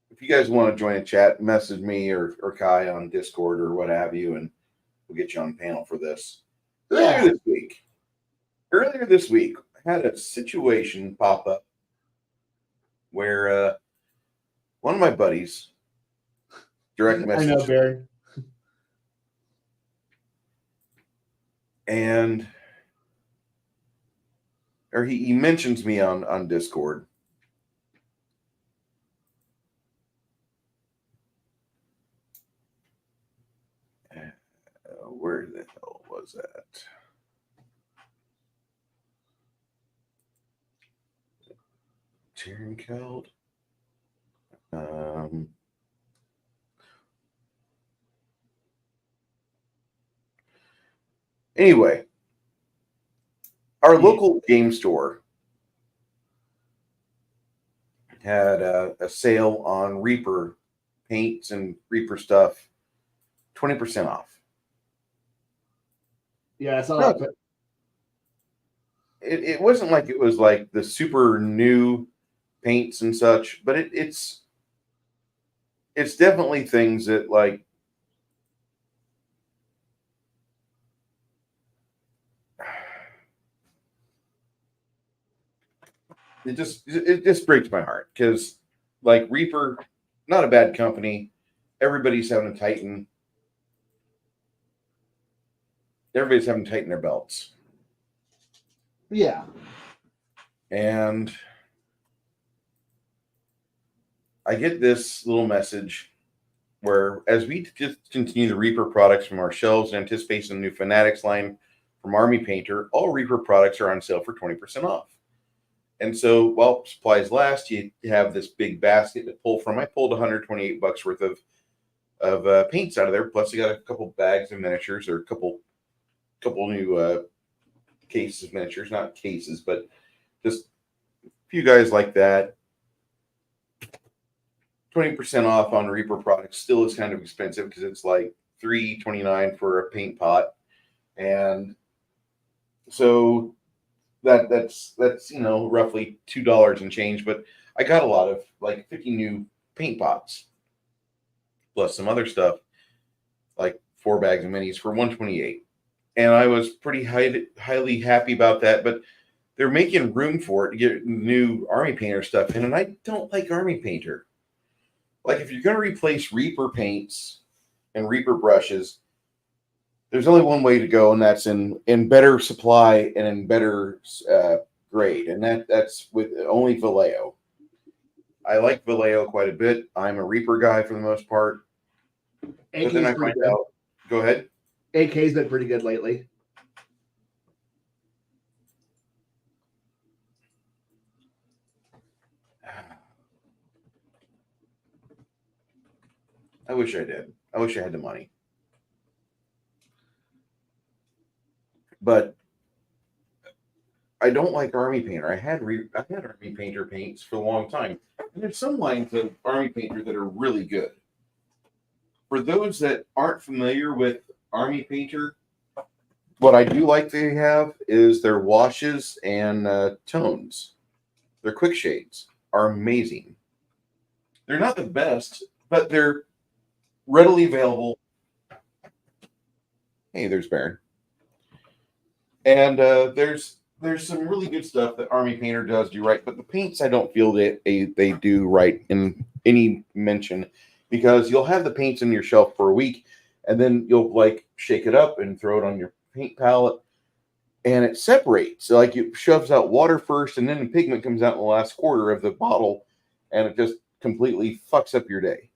if you guys want to join a chat, message me or Kai on Discord or what have you, and we'll get you on the panel for this. Earlier this week, I had a situation pop up where one of my buddies direct message. I know, Barry. And he mentions me on Discord. where the hell was that? Tierenkeld. Anyway, our local game store had a sale on Reaper paints and Reaper stuff, 20% off. Yeah, I saw No, that. it wasn't like it was like the super new paints and such, but it's definitely things that like it just breaks my heart because like Reaper, not a bad company. Everybody's having to tighten. Everybody's having to tighten their belts. Yeah. And I get this little message where as we discontinue the Reaper products from our shelves in anticipation of the new Fanatics line from Army Painter, all Reaper products are on sale for 20% off. And so while supplies last, you have this big basket to pull from. I pulled $128 worth of paints out of there. Plus, I got a couple bags of miniatures or a couple new cases of miniatures, not cases, but just a few guys like that. 20% off on Reaper products still is kind of expensive because it's like $3.29 for a paint pot, and so that's roughly $2 and change. But I got a lot of like 50 new paint pots plus some other stuff like 4 bags of minis for $128, and I was pretty highly happy about that. But they're making room for it to get new Army Painter stuff in, and I don't like Army Painter. Like if you're going to replace Reaper paints and Reaper brushes, there's only one way to go, and that's in better supply and in better grade, and that's with only Vallejo. I like Vallejo quite a bit. I'm a Reaper guy for the most part. But then I find out. Go ahead. AK's been pretty good lately. I wish I did. I wish I had the money. But I don't like Army Painter. I had Army Painter paints for a long time. And there's some lines of Army Painter that are really good. For those that aren't familiar with Army Painter, what I do like they have is their washes and tones. Their quick shades are amazing. They're not the best, but they're readily available. Hey, there's Baron. And there's some really good stuff that Army Painter does do right, but the paints I don't feel that they do right in any mention, because you'll have the paints in your shelf for a week, and then you'll like shake it up and throw it on your paint palette, and it separates. So, like it shoves out water first, and then the pigment comes out in the last quarter of the bottle, and it just completely fucks up your day.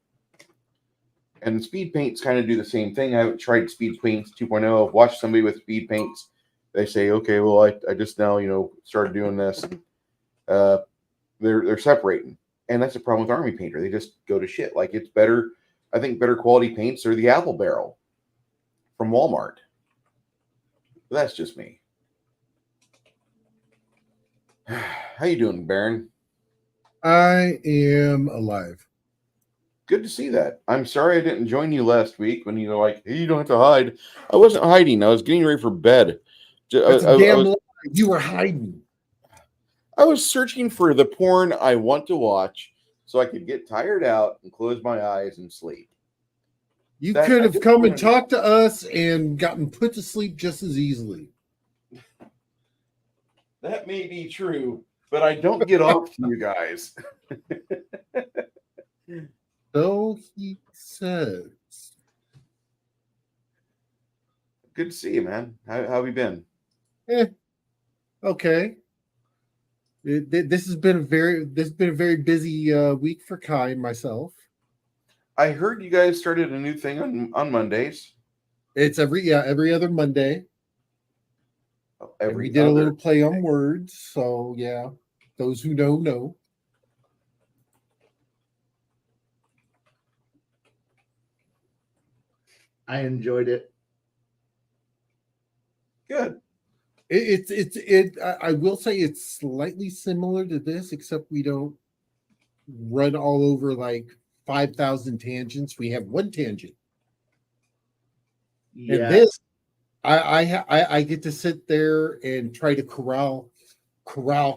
And speed paints kind of do the same thing. I haven't tried speed paints 2.0. I've watched somebody with speed paints. They say, okay, well, I just now, started doing this. And, they're separating. And that's the problem with Army Painter. They just go to shit. Like it's better. I think better quality paints are the Apple Barrel from Walmart. But that's just me. How you doing, Baron? I am alive. Good to see that. I'm sorry I didn't join you last week when you were like, hey, you don't have to hide. I wasn't hiding. I was getting ready for bed. That's a damn lie. You were hiding. I was searching for the porn I want to watch so I could get tired out and close my eyes and sleep. You could have come and talked to us and gotten put to sleep just as easily. That may be true, but I don't get off to you guys. So he says. Good to see you, man. How have you been? Okay. This has been a very busy week for Kai and myself. I heard you guys started a new thing on Mondays. It's every other Monday. And we did a little play on words, so yeah. Those who know. I enjoyed it. Good. I will say it's slightly similar to this, except we don't run all over like 5,000 tangents. We have one tangent. Yeah. And this, I get to sit there and try to corral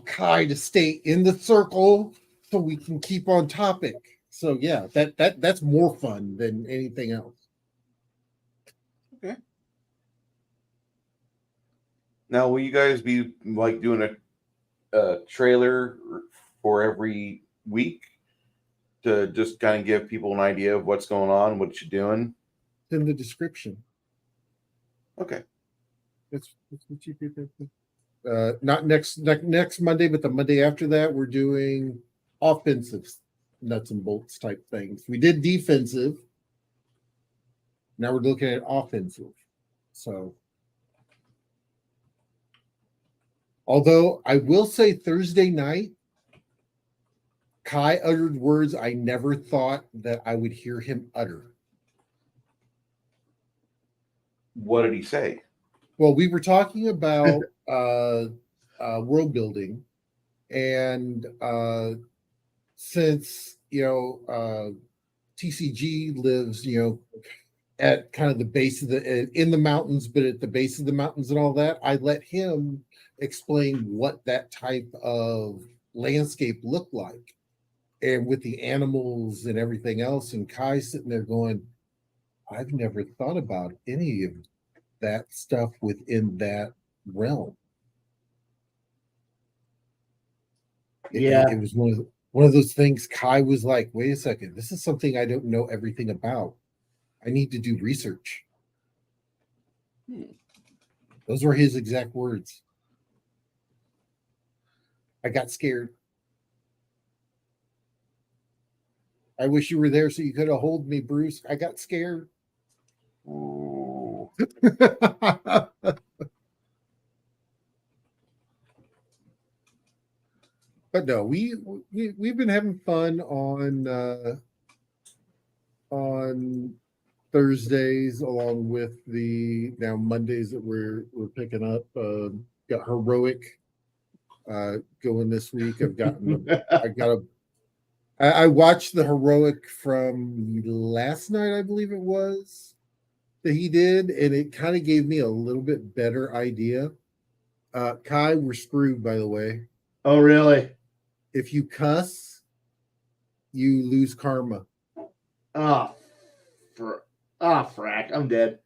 Kai to stay in the circle so we can keep on topic. So yeah, that's more fun than anything else. Okay. Now, will you guys be like doing a trailer for every week to just kind of give people an idea of what's going on, what you're doing? In the description. Okay. That's what you did. Not next Monday, but the Monday after that, we're doing offensive nuts and bolts type things. We did defensive. Now we're looking at offensive. So, although I will say Thursday night, Kai uttered words I never thought that I would hear him utter. What did he say? Well, we were talking about world building, and since TCG lives at kind of the base of in the mountains, but at the base of the mountains and all that, I let him explain what that type of landscape looked like, and with the animals and everything else. And Kai sitting there going, I've never thought about any of that stuff within that realm. It was one of those things. Kai was like, wait a second, this is something I don't know everything about. I need to do research. Those were his exact words. I got scared. I wish you were there so you could have hold me, Bruce. I got scared. Ooh. But no, we've been having fun on Thursdays, along with the now Mondays that we're picking up. Got heroic going this week. I watched the heroic from last night, I believe it was, that he did, and it kind of gave me a little bit better idea. Kai, we're screwed, by the way. Oh, really? If you cuss, you lose karma. Oh, frack, I'm dead.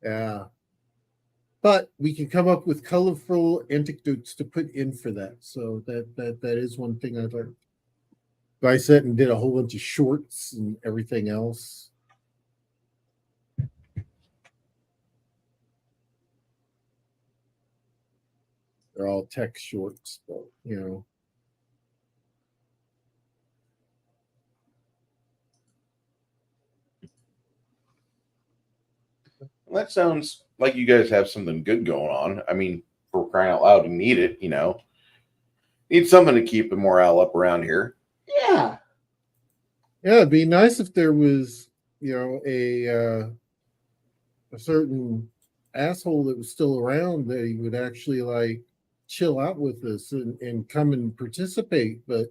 Yeah. But we can come up with colorful anecdotes to put in for that. So that is one thing I've learned. I sat and did a whole bunch of shorts and everything else. They're all text shorts, but Well, that sounds like you guys have something good going on. I mean, for crying out loud, you need it, Need something to keep the morale up around here. Yeah. Yeah, it'd be nice if there was, a certain asshole that was still around that he would actually like chill out with us and come and participate. But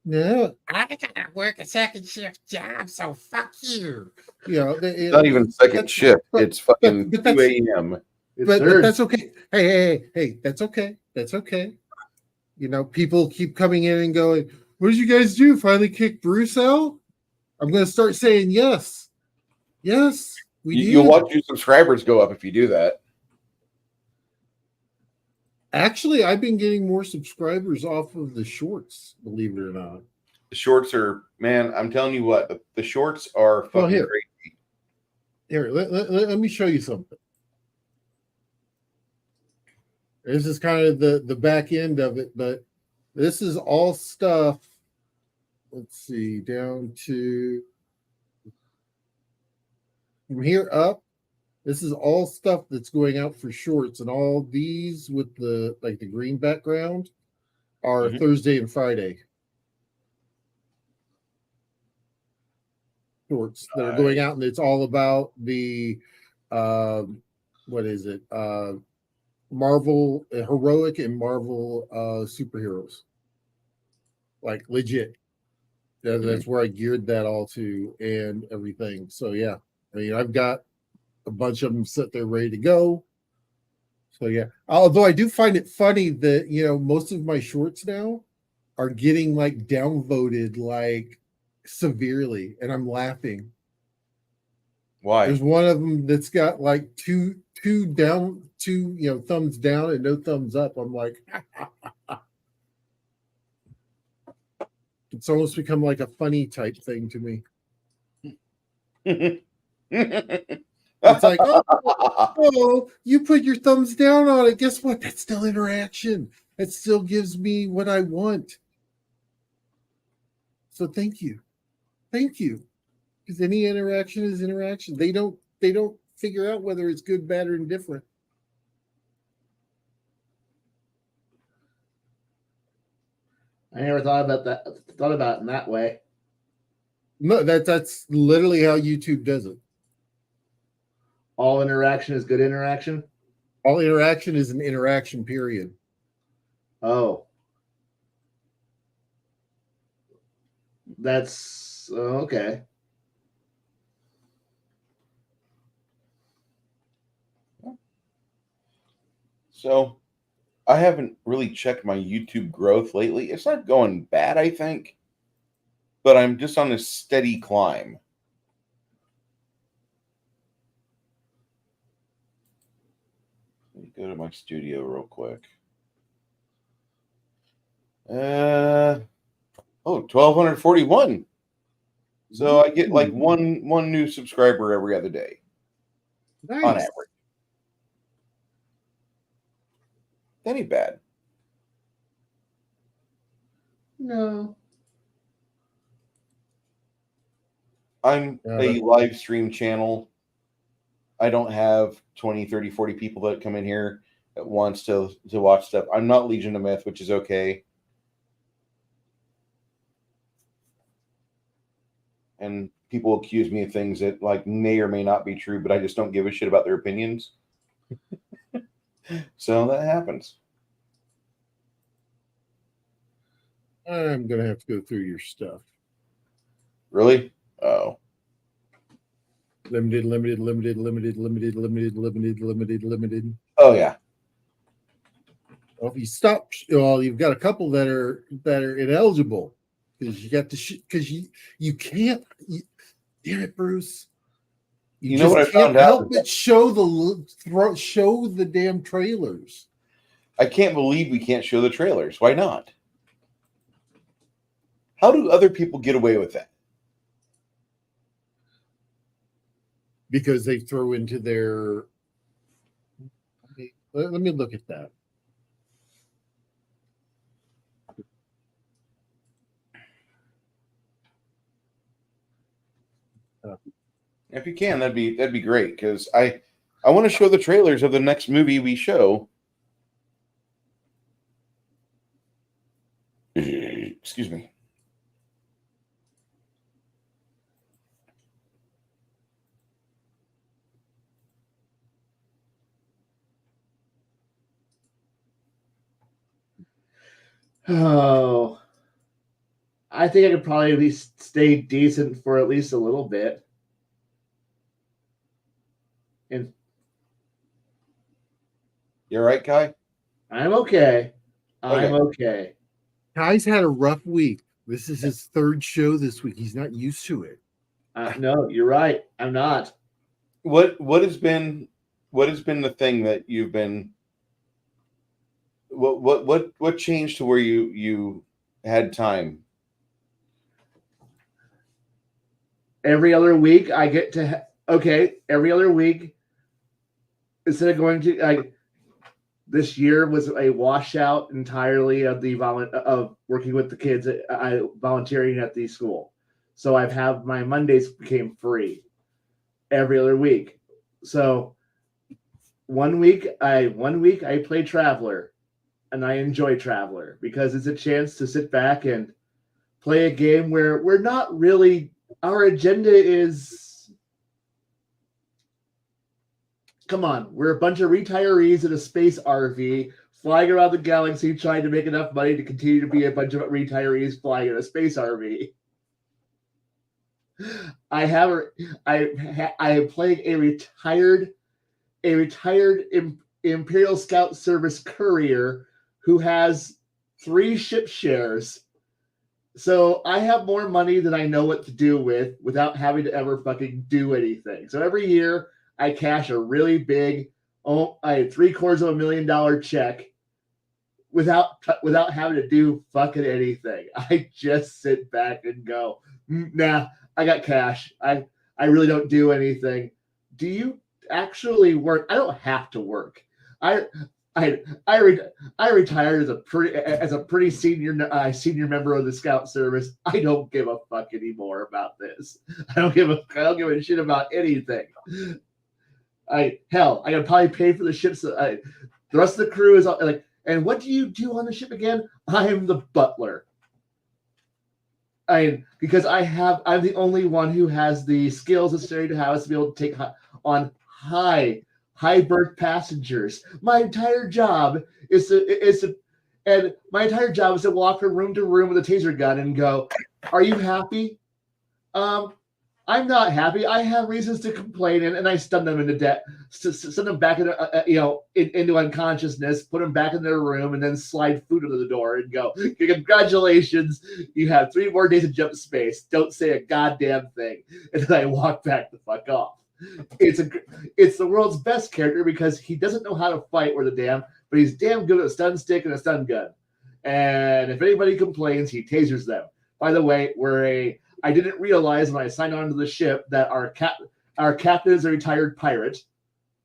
no, I gotta work a second shift job, so fuck you. It's not even second shift. It's fucking 2 a.m. But that's okay. Hey, that's okay. That's okay. People keep coming in and going, what did you guys do? Finally kick Bruce out? I'm going to start saying yes. Yes, we did. You'll watch your subscribers go up if you do that. Actually, I've been getting more subscribers off of the shorts, believe it or not. The shorts are, man, I'm telling you what, the shorts are fucking crazy. Here, let me show you something. This is kind of the back end of it, but this is all stuff. Let's see, down to from here up, this is all stuff that's going out for shorts, and all these with the green background are Mhm. Thursday and Friday shorts that are going out, and it's all about the what is it? Marvel heroic and Marvel superheroes. Like legit. That's where I geared that all to and everything. So yeah. I mean, I've got a bunch of them set there ready to go. So yeah. Although I do find it funny that most of my shorts now are getting like downvoted like severely, and I'm laughing. Why? There's one of them that's got like two thumbs down and no thumbs up. I'm like, it's almost become like a funny type thing to me. It's like, oh, you put your thumbs down on it. Guess what? That's still interaction. It still gives me what I want. So thank you. Because any interaction is interaction. They don't figure out whether it's good, bad, or indifferent. I never thought about that. Thought about it in that way. No, that's literally how YouTube does it. All interaction is good interaction. All interaction is an interaction, period. Oh, that's okay. So I haven't really checked my YouTube growth lately. It's not going bad, I think, but I'm just on a steady climb. Let me go to my studio real quick. 1,241. So I get like one new subscriber every other day. Nice. On average. That ain't bad. No. I'm a live stream channel. I don't have 20, 30, 40 people that come in here at once to watch stuff. I'm not Legion of Myth, which is okay. And people accuse me of things that like may or may not be true, but I just don't give a shit about their opinions. So that happens. I'm gonna have to go through your stuff. Really? Oh. Limited. Oh yeah. Well, if you stop, well, you've got a couple that are ineligible because you got to because you can't. Damn it, Bruce! You know what I found out? Help it show the damn trailers. I can't believe we can't show the trailers. Why not? How do other people get away with that? Because they throw into their. Let me look at that. If you can, that'd be great because I want to show the trailers of the next movie we show. Excuse me. Oh, I think I could probably at least stay decent for at least a little bit. And You all right, Kai? I'm okay. I'm Okay. okay. Kai's had a rough week. This is his third show this week. He's not used to it. No, you're right. I'm not. What has been the thing that you've been what changed to where you had time? Every other week I get to every other week instead of going to like this year was a washout entirely of the of working with the kids volunteering at the school. So I've my Mondays became free. every other week. So one week I play Traveler, and I enjoy Traveler because it's a chance to sit back and play a game where we're not really, our agenda is, come on, we're a bunch of retirees in a space RV flying around the galaxy trying to make enough money to continue to be a bunch of retirees flying in a space RV. I am playing a retired Imperial Scout Service courier who has 3 ship shares. So I have more money than I know what to do with without having to ever fucking do anything. So every year I cash a really big, $750,000 check without having to do fucking anything. I just sit back and go, nah, I got cash. I really don't do anything. Do you actually work? I don't have to work. I retired as a pretty senior member of the Scout Service. I don't give a fuck anymore about this. I don't give a shit about anything. I gotta probably pay for the ships. The rest of the crew is like, and what do you do on the ship again? I'm the butler. Because I'm the only one who has the skills necessary to have us to be able to take on high berth passengers. My entire job is to walk from room to room with a taser gun and go, "Are you happy? I'm not happy. I have reasons to complain," and I stun them into death, send them back into unconsciousness, put them back in their room, and then slide food under the door and go, "Congratulations, you have 3 more days to jump space. Don't say a goddamn thing." And then I walk back the fuck off. It's the world's best character because he doesn't know how to fight worth a damn, but he's damn good at a stun stick and a stun gun. And if anybody complains, he tasers them. By the way, I didn't realize when I signed on to the ship that our captain is a retired pirate,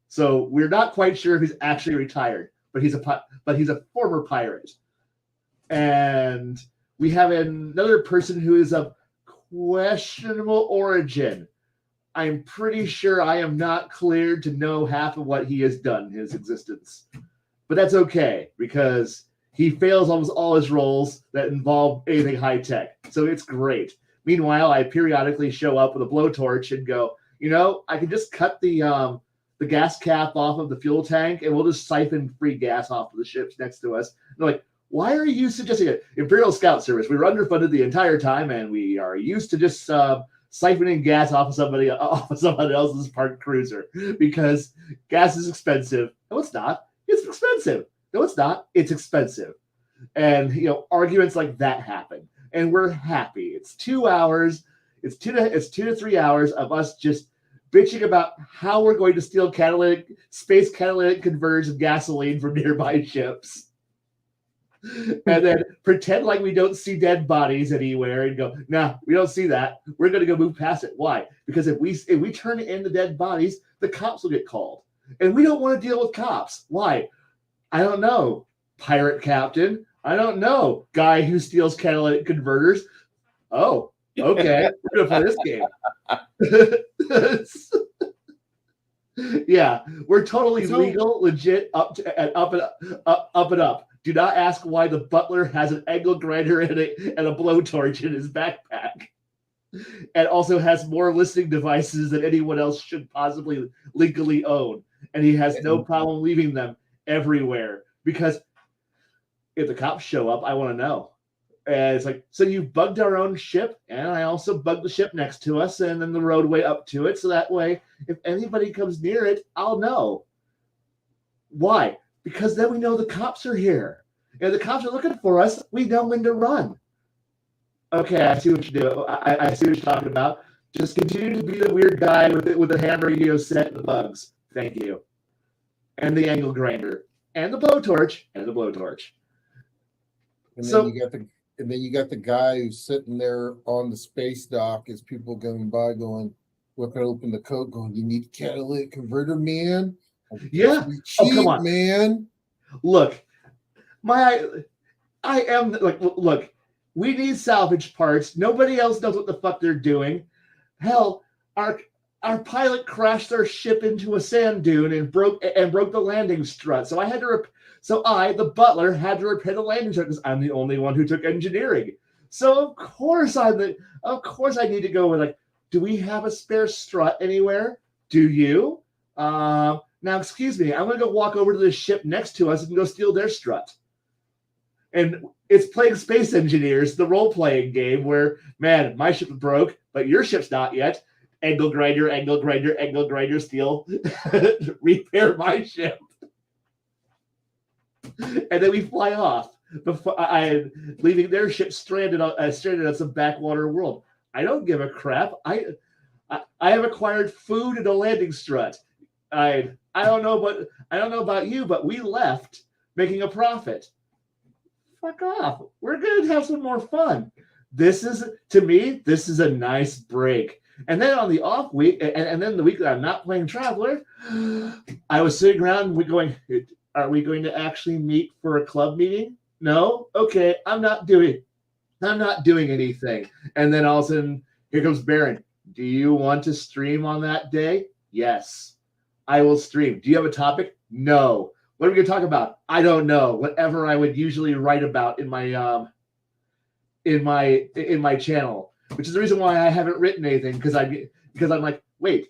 so we're not quite sure if he's actually retired, but he's a former pirate. And we have another person who is of questionable origin. I'm pretty sure I am not cleared to know half of what he has done in his existence, but that's okay because he fails almost all his roles that involve anything high tech, so it's great. Meanwhile, I periodically show up with a blowtorch and go, I can just cut the gas cap off of the fuel tank and we'll just siphon free gas off of the ships next to us. And they're like, why are you suggesting it? Imperial Scout Service, we were underfunded the entire time and we are used to just siphoning gas off of somebody else's parked cruiser because gas is expensive. No, it's not. It's expensive. No, it's not. It's expensive. And, arguments like that happen. And we're happy. It's 2 hours. It's 2 to 3 hours of us just bitching about how we're going to steal space catalytic converters of gasoline from nearby ships, and then pretend like we don't see dead bodies anywhere, and go, "Nah, we don't see that. We're going to go move past it." Why? Because if we turn in the dead bodies, the cops will get called, and we don't want to deal with cops. Why? I don't know. Pirate captain. I don't know. Guy who steals catalytic converters. Oh, okay. We're gonna play this game. Yeah, we're totally legal, legit, up and up. Do not ask why the butler has an angle grinder and a blowtorch in his backpack, and also has more listening devices than anyone else should possibly legally own. And he has no problem leaving them everywhere because if the cops show up, I want to know. And it's like, so you bugged our own ship, and I also bugged the ship next to us, and then the roadway up to it. So that way, if anybody comes near it, I'll know. Why? Because then we know the cops are here. And if the cops are looking for us, we know when to run. Okay, I see what you do. I see what you're talking about. Just continue to be the weird guy with the ham radio set and the bugs. Thank you. And the angle grinder. And the blowtorch. And then you got the guy who's sitting there on the space dock as people going by going, whipping open the coat, going, "You need a catalytic converter, man? Yeah. Cheap, come on, man. Look, look, we need salvage parts. Nobody else knows what the fuck they're doing. Hell, our pilot crashed our ship into a sand dune and broke the landing strut. So I, the butler, had to repair the landing strut because I'm the only one who took engineering. So of course I need to go with like, do we have a spare strut anywhere? Do you? Now excuse me, I'm gonna go walk over to the ship next to us and go steal their strut. And it's playing Space Engineers, the role-playing game where, man, my ship broke, but your ship's not yet. Angle grinder, steal, repair my ship. And then we fly off, leaving their ship stranded on some backwater world. I don't give a crap. I have acquired food and a landing strut. I don't know about you, but we left making a profit. Fuck off. We're going to have some more fun. To me, this is a nice break. And then on the off week, and then the week that I'm not playing Traveler, I was sitting around going, are we going to actually meet for a club meeting? No? Okay, I'm not doing anything. And then all of a sudden, here comes Baron. Do you want to stream on that day? Yes. I will stream. Do you have a topic? No. What are we going to talk about? I don't know. Whatever I would usually write about in my channel, which is the reason why I haven't written anything because I'm like, wait,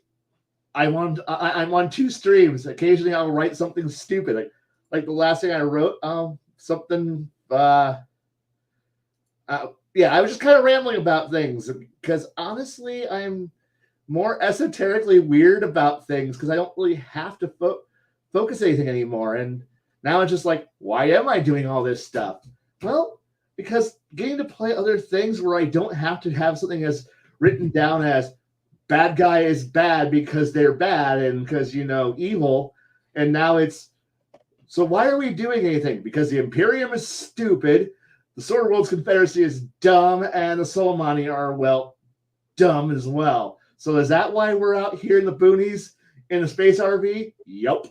I'm on 2 streams. Occasionally I'll write something stupid, like the last thing I wrote, something. I was just kind of rambling about things because honestly, I'm more esoterically weird about things because I don't really have to focus anything anymore. And now it's just like, why am I doing all this stuff? Well, because getting to play other things where I don't have to have something as written down as bad guy is bad because they're bad and because, evil. And now it's, so why are we doing anything? Because the Imperium is stupid, the Sword World's Confederacy is dumb, and the Solomani are, well, dumb as well. So is that why we're out here in the boonies in a space RV? Yup.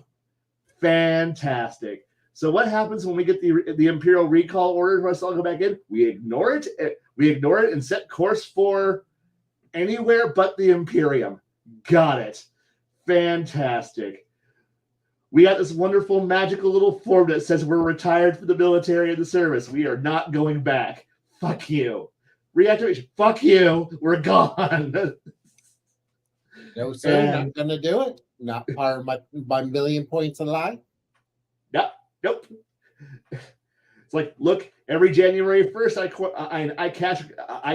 Fantastic. So what happens when we get the Imperial recall order for us to all go back in? We ignore it. And set course for anywhere but the Imperium. Got it. Fantastic. We got this wonderful magical little form that says we're retired from the military and the service. We are not going back. Fuck you. Reactivation. Fuck you. We're gone. No, sir, not gonna do it. Not part of my million points of life. Nope. It's like, look, every January 1st, I cash a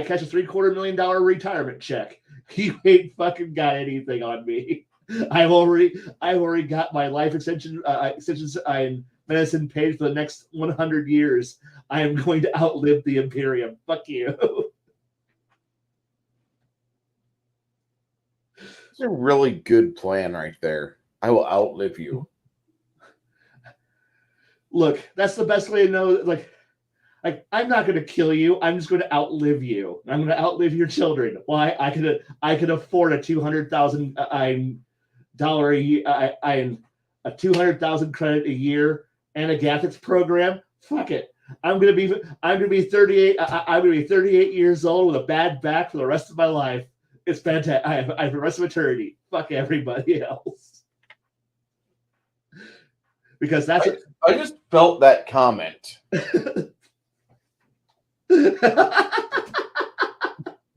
$750,000 retirement check. You ain't fucking got anything on me. I've already got my life extensions and medicine paid for the next 100 years. I am going to outlive the Imperium. Fuck you. It's a really good plan right there. I will outlive you. Look, that's the best way to know. Like I'm not going to kill you. I'm just going to outlive you. I'm going to outlive your children. Why? I could afford a $200,000 a year, a 200,000 credit a year and a Gathics program. Fuck it. I'm gonna be 38. I'm gonna be 38 years old with a bad back for the rest of my life. It's fantastic. I have the rest of eternity. Fuck everybody else. Because that's I just felt that comment.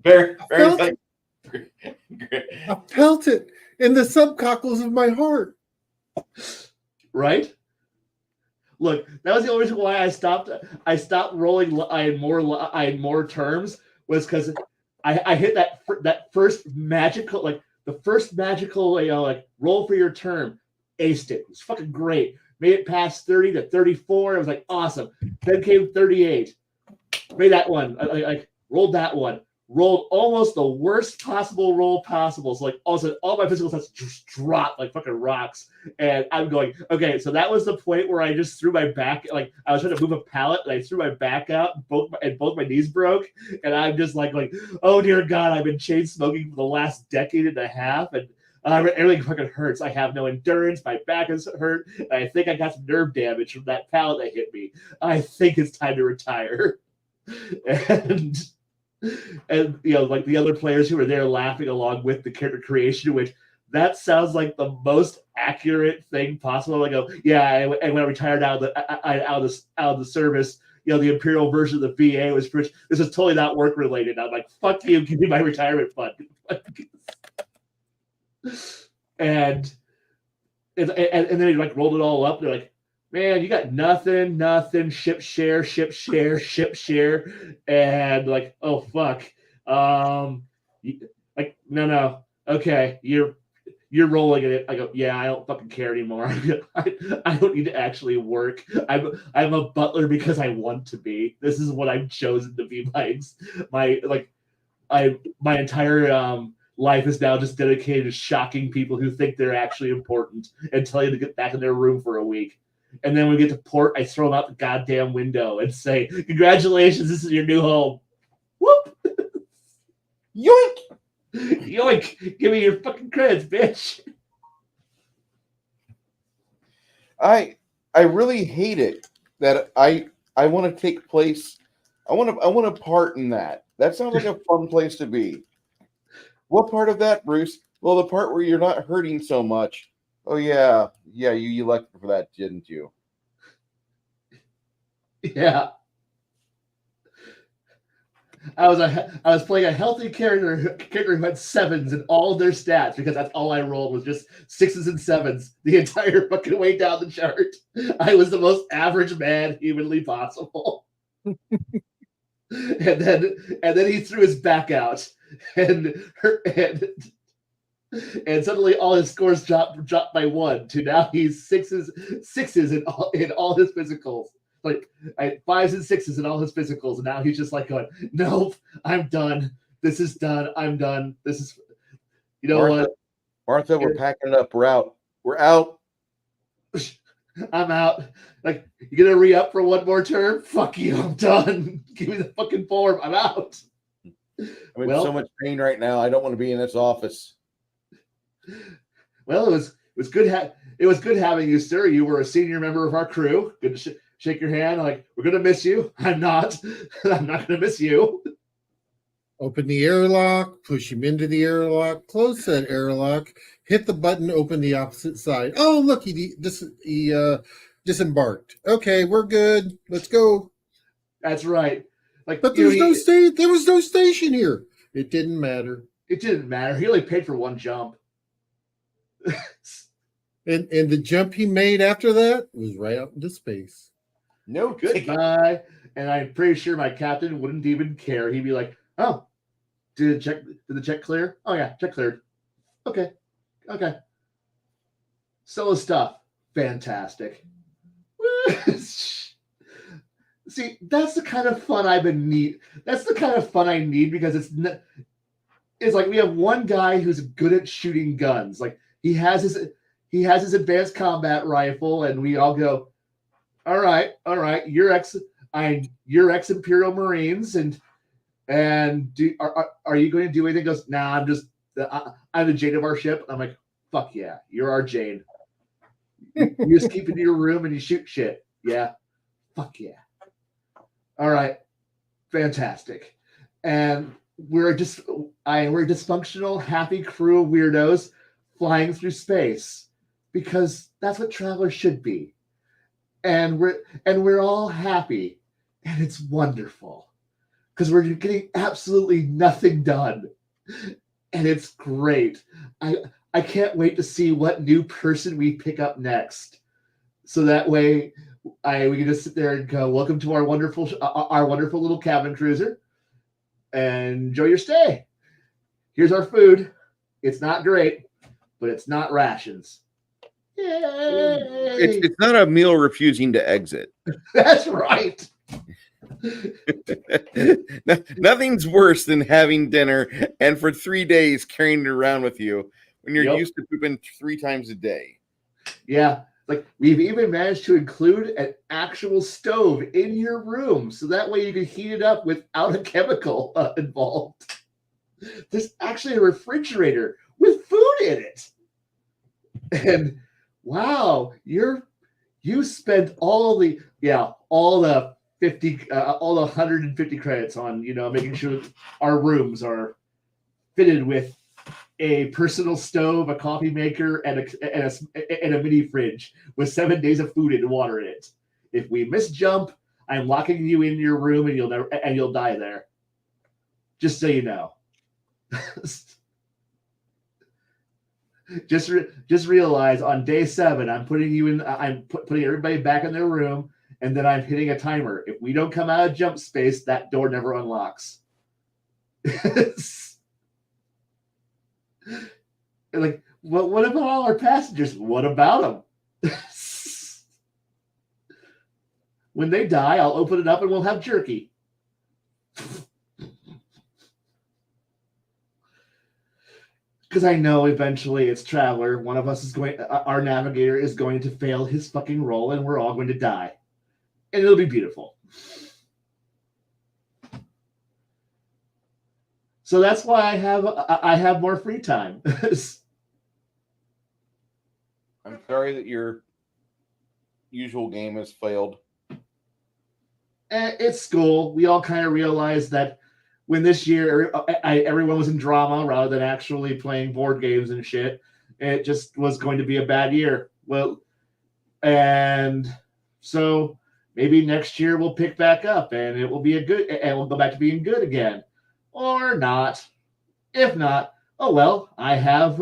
very, very. I felt it in the subcockles of my heart. Right? Look, that was the only reason why I stopped rolling. I had more terms was because I hit that first magical roll for your term. Aced it. It was fucking great. Made it past 30 to 34. It was like awesome. Then came 38. Made that one. I rolled that one. Rolled almost the worst possible roll possible. So like also all my physical stats just dropped like fucking rocks. And I'm going, okay, so that was the point where I just threw my back, like I was trying to move a pallet and I threw my back out, both my knees broke. And I'm just like, oh dear God, I've been chain smoking for the last decade and a half. And everything fucking hurts. I have no endurance. My back is hurt. And I think I got some nerve damage from that pallet that hit me. I think it's time to retire. And And like the other players who were there laughing along with the character creation, which that sounds like the most accurate thing possible. I go, yeah, and when I retired out of the service, the Imperial version of the VA was this is totally not work related. I'm like, fuck you, give me my retirement fund. and then he like rolled it all up. They're like, man, you got nothing, ship share, and like, oh fuck, like no, okay, you're rolling in it. I go, yeah, I don't fucking care anymore. I don't need to actually work. I'm a butler because I want to be. This is what I've chosen to be. My entire life is now just dedicated to shocking people who think they're actually important and tell you to get back in their room for a week. And then when we get to port, I throw them out the goddamn window and say, congratulations, this is your new home. Whoop! Yoink! Yoink! Give me your fucking credits, bitch. I really hate it that I want to take place. I want to part in that. That sounds like a fun place to be. What part of that, Bruce? Well, the part where you're not hurting so much. Oh yeah, you elected for that, didn't you? Yeah. I was playing a healthy character who had 7s in all of their stats because that's all I rolled was just 6s and 7s the entire fucking way down the chart. I was the most average man humanly possible. and then he threw his back out and suddenly all his scores dropped by 1 to now he's sixes in all his physicals. Like 5s and 6s in all his physicals, and now he's just like going, nope, I'm done. This is done. I'm done. This is, Martha, we're packing it up. We're out. We're out. I'm out. Like, you gonna re-up for one more term? Fuck you. I'm done. Give me the fucking form. I'm out. I'm in so much pain right now. I don't want to be in this office. Well, it was good. It was good having you, sir. You were a senior member of our crew. Good to shake your hand. Like, we're gonna miss you. I'm not. I'm not gonna miss you. Open the airlock, push him into the airlock, close that airlock, hit the button, open the opposite side. Oh, look, he disembarked. Okay, we're good. Let's go. That's right. Like, but there was no station here. It didn't matter. It didn't matter. He only paid for one jump. and the jump he made after that was right out into space. No goodbye. And I'm pretty sure my captain wouldn't even care. He'd be like, oh, did the check clear? Oh yeah, check cleared. Okay. Solo stuff. Fantastic. See, that's the kind of fun That's the kind of fun I need because it's like we have one guy who's good at shooting guns. Like he has his advanced combat rifle, and we all go, all right, you're ex-Imperial Marines, and are you going to do anything? He goes, nah, I'm the Jane of our ship. I'm like, fuck yeah, you're our Jane. You just keep in your room and you shoot shit. Yeah, fuck yeah. All right, fantastic. And we're a dysfunctional, happy crew of weirdos flying through space because that's what travelers should be. And we're all happy, and it's wonderful because we're getting absolutely nothing done, and it's great. I can't wait to see what new person we pick up next, so that way we can just sit there and go, welcome to our wonderful little cabin cruiser, and enjoy your stay. Here's our food. It's not great, but it's not rations. Yay! It's not a meal refusing to exit. That's right. Nothing's worse than having dinner and for 3 days carrying it around with you when you're used to pooping 3 times a day. Yeah. Like we've even managed to include an actual stove in your room, so that way you can heat it up without a chemical involved. There's actually a refrigerator with food in it. And wow, you spent all the 50 all the 150 credits on making sure that our rooms are fitted with a personal stove, a coffee maker, and a mini fridge with 7 days of food and water in it. If we misjump, I'm locking you in your room and you'll die there. Just so you know. just realize on day 7, I'm putting you in. I'm putting everybody back in their room, and then I'm hitting a timer. If we don't come out of jump space, that door never unlocks. Like, what about all our passengers? What about them? When they die, I'll open it up and we'll have jerky. Because I know eventually it's Traveler. One of us is our navigator is going to fail his fucking role, and we're all going to die. And it'll be beautiful. So that's why I have more free time. I'm sorry that your usual game has failed. It's school. We all kind of realized that when this year everyone was in drama rather than actually playing board games and shit, it just was going to be a bad year. Well, and so maybe next year we'll pick back up and it will be and we'll go back to being good again, or not. If not, oh well. I have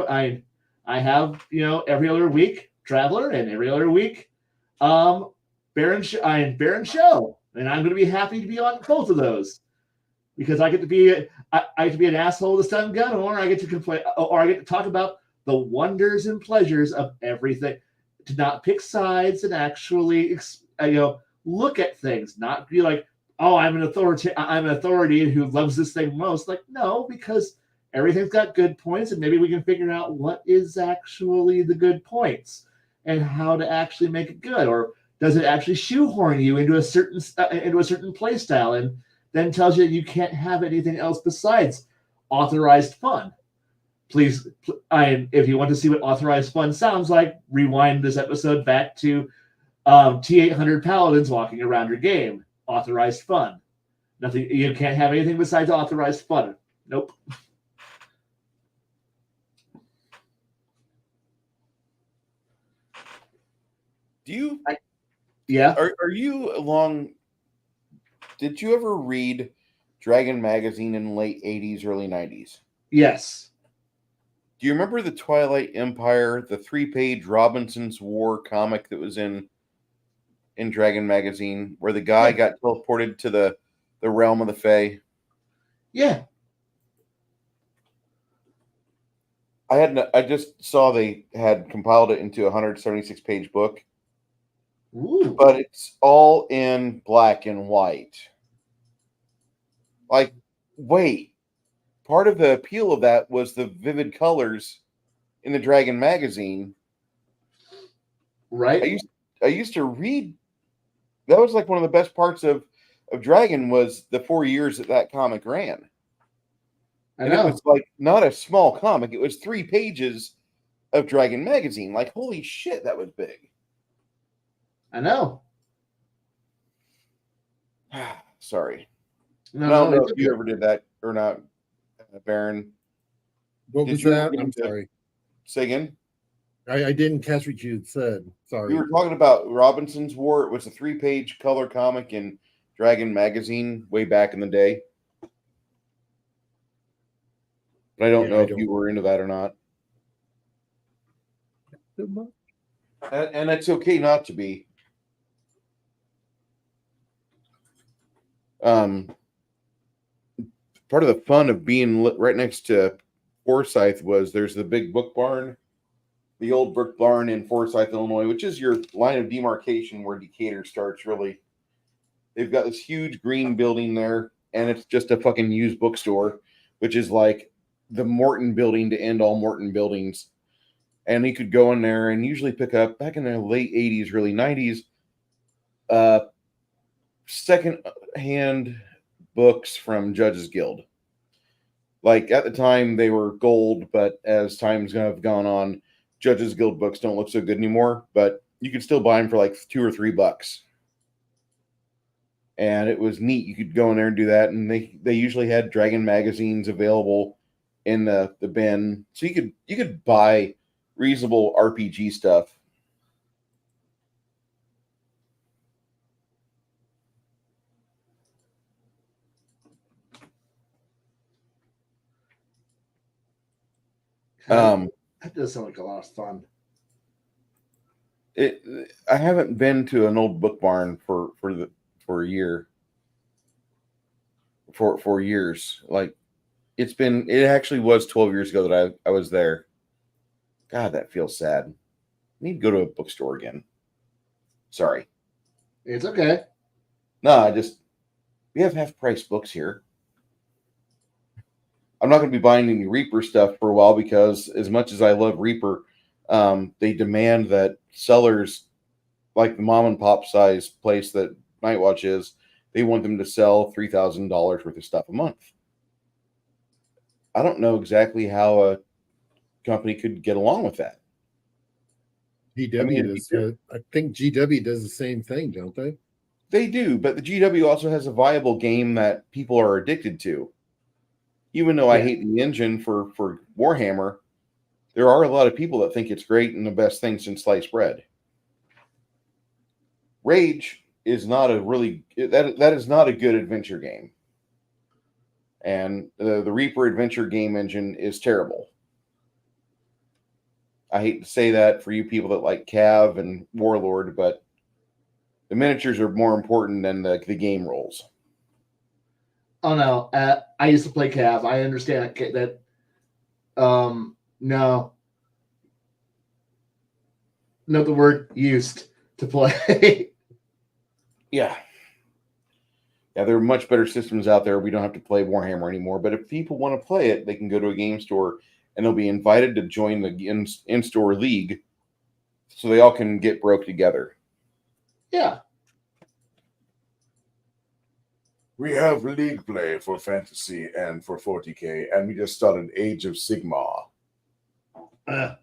every other week Traveler and every other week Baron Show, and I'm going to be happy to be on both of those. Because I get to be an asshole with a stun gun, or I get to complain, or I get to talk about the wonders and pleasures of everything. To not pick sides and actually, look at things, not be like, oh, I'm an authority who loves this thing most. Like, no, because everything's got good points, and maybe we can figure out what is actually the good points and how to actually make it good, or does it actually shoehorn you into a certain play style and then tells you you can't have anything else besides authorized fun. Please, if you want to see what authorized fun sounds like, rewind this episode back to T800 Paladins walking around your game. Authorized fun. Nothing. You can't have anything besides authorized fun. Nope. Do you? Yeah. Are you along? Did you ever read Dragon magazine in the late 80s, early 90s? Yes. Do you remember the Twilight Empire, the 3-page Robinson's War comic that was in Dragon magazine, where the guy got teleported to the realm of the Fae? Yeah. I just saw they had compiled it into a 176-page book. Ooh. But it's all in black and white. Like, wait, part of the appeal of that was the vivid colors in the Dragon magazine. Right. I used to read. That was like one of the best parts of Dragon was the 4 years that comic ran. And it was like not a small comic. It was 3 pages of Dragon magazine. Like, holy shit, that was big. I know. Sorry. No, I don't know if you ever did that or not, Baron. What was that? I'm sorry. Say again? I didn't catch what you said. Sorry. We were talking about Robinson's War. It was a 3-page color comic in Dragon magazine way back in the day. But I don't know if you were into that or not. And it's okay not to be. Part of the fun of being right next to Forsyth was there's the big book barn, the old brick barn in Forsyth, Illinois, which is your line of demarcation where Decatur starts, really. They've got this huge green building there, and it's just a fucking used bookstore, which is like the Morton building to end all Morton buildings. And you could go in there and usually pick up, back in the late 80s, early 90s, second-hand books from Judges Guild. Like, at the time, they were gold, but as time's have gone on, Judges Guild books don't look so good anymore, but you can still buy them for like $2 or $3. and it was neat. You could go in there and do that, and they usually had Dragon magazines available in the bin, so you could buy reasonable RPG stuff. That does sound like a lot of fun. I haven't been to an old book barn for a year. For years. Like it actually was 12 years ago that I was there. God, that feels sad. I need to go to a bookstore again. Sorry. It's okay. No, we have half price books here. I'm not going to be buying any Reaper stuff for a while because as much as I love Reaper, they demand that sellers, like the mom and pop size place that Nightwatch is, they want them to sell $3,000 worth of stuff a month. I don't know exactly how a company could get along with that. I think GW does the same thing, don't they? They do, but the GW also has a viable game that people are addicted to. Even though I hate the engine for Warhammer, there are a lot of people that think it's great and the best thing since sliced bread. Rage is not that is not a good adventure game. And the Reaper adventure game engine is terrible. I hate to say that for you people that like Cav and Warlord, but the miniatures are more important than the game rules. Oh no, I used to play Cav. I understand that. No, not the word used to play. Yeah, there are much better systems out there. We don't have to play Warhammer anymore. But if people want to play it, they can go to a game store and they'll be invited to join the in-store league, so they all can get broke together. Yeah. We have league play for Fantasy and for 40K, and we just started Age of Sigmar. Sorry.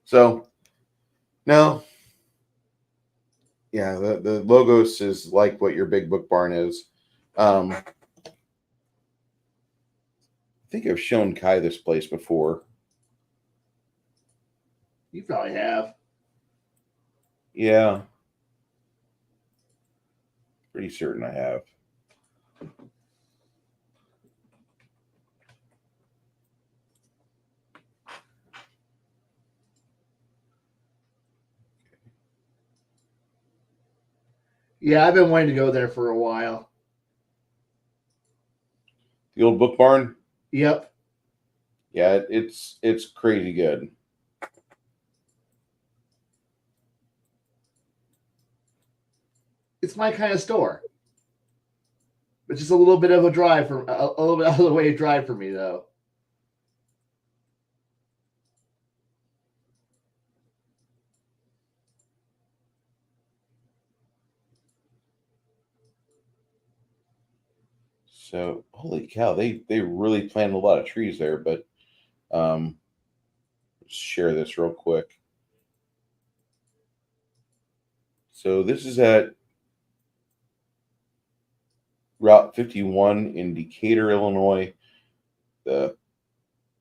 So, no. Yeah, the Logos is like what your big book barn is. I think I've shown Kai this place before. You probably have. Yeah. Pretty certain I have. Yeah, I've been wanting to go there for a while. The old book barn? Yep. Yeah, it's crazy good. It's my kind of store. It's just a little bit of a drive for a little bit out of the way drive for me though. So holy cow, they really planted a lot of trees there, but let's share this real quick. So this is at Route 51 in Decatur, Illinois. The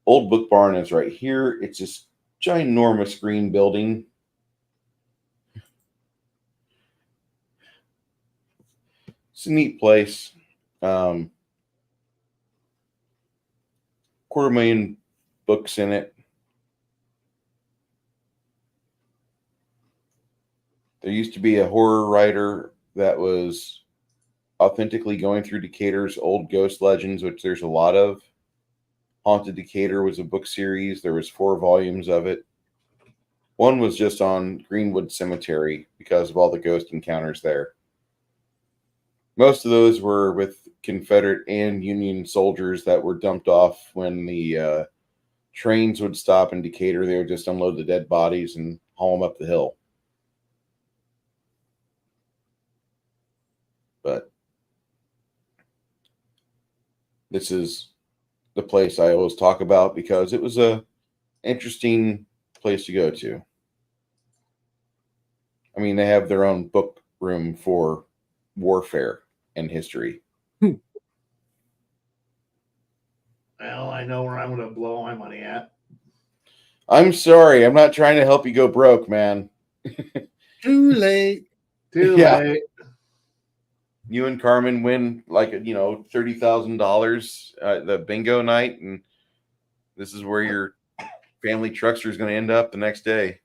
old book barn is right here. It's this ginormous green building. It's a neat place. 250,000 books in it. There used to be a horror writer that was authentically going through Decatur's old ghost legends, which there's a lot of. Haunted Decatur was a book series. There was 4 volumes of it. One was just on Greenwood Cemetery because of all the ghost encounters there. Most of those were with Confederate and Union soldiers that were dumped off when the trains would stop in Decatur. They would just unload the dead bodies and haul them up the hill. But this is the place I always talk about because it was a interesting place to go to. I mean, they have their own book room for warfare and history. Well, I know where I'm going to blow my money at. I'm sorry. I'm not trying to help you go broke, man. Too late. Too Yeah. late. You and Carmen win like, $30,000 the bingo night, and this is where your family truckster is going to end up the next day.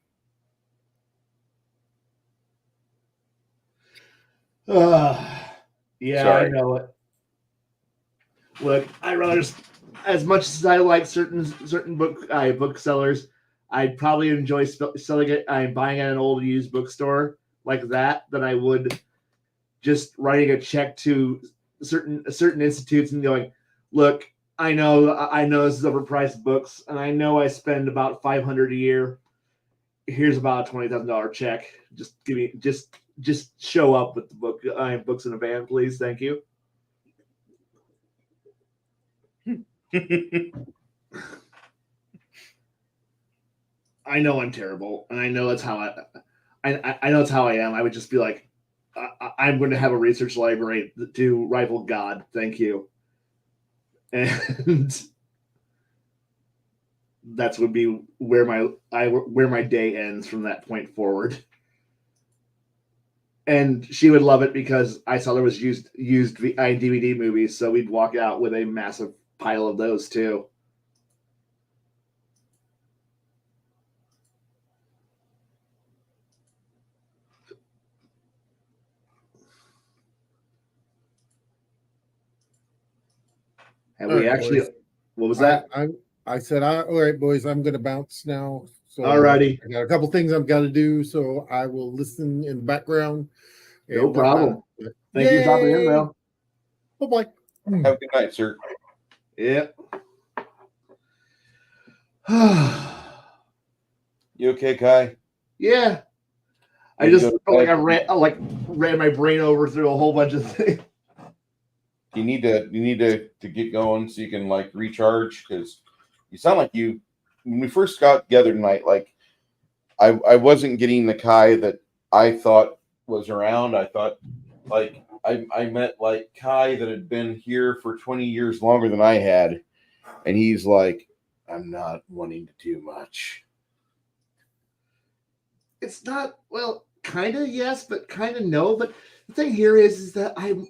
Yeah, Sorry. I know it. Look, I rather just, as much as I like certain booksellers, I'd probably enjoy selling it. I'm buying at an old used bookstore like that than I would just writing a check to certain institutes and going, look, I know this is overpriced books, and I know I spend about $500 a year. Here's about a $20,000 check. Just give me just show up with the books in a van, please. Thank you. I know I'm terrible, and I know that's how I know it's how I am. I would just be like, I'm going to have a research library to rival God. Thank you. And that's would be where my day ends from that point forward. And she would love it because I saw there was used DVD movies, so we'd walk out with a massive pile of those too. And All we right, actually, boys. what was that? I said, all right, boys, I'm going to bounce now. So Alrighty. I got a couple things I've got to do, so I will listen in the background. No problem. Thank you for dropping in, though. Bye-bye. Have a good night, sir. Yep. You okay, Kai? Yeah. I just felt like I ran my brain over through a whole bunch of things. You need to get going so you can like recharge, because you sound like you, when we first got together tonight, like I wasn't getting the Kai that I thought was around. I thought like I met like Kai that had been here for 20 years longer than I had, and he's like, I'm not wanting to do much. It's not, well, kind of yes, but kind of no. But the thing here is that I'm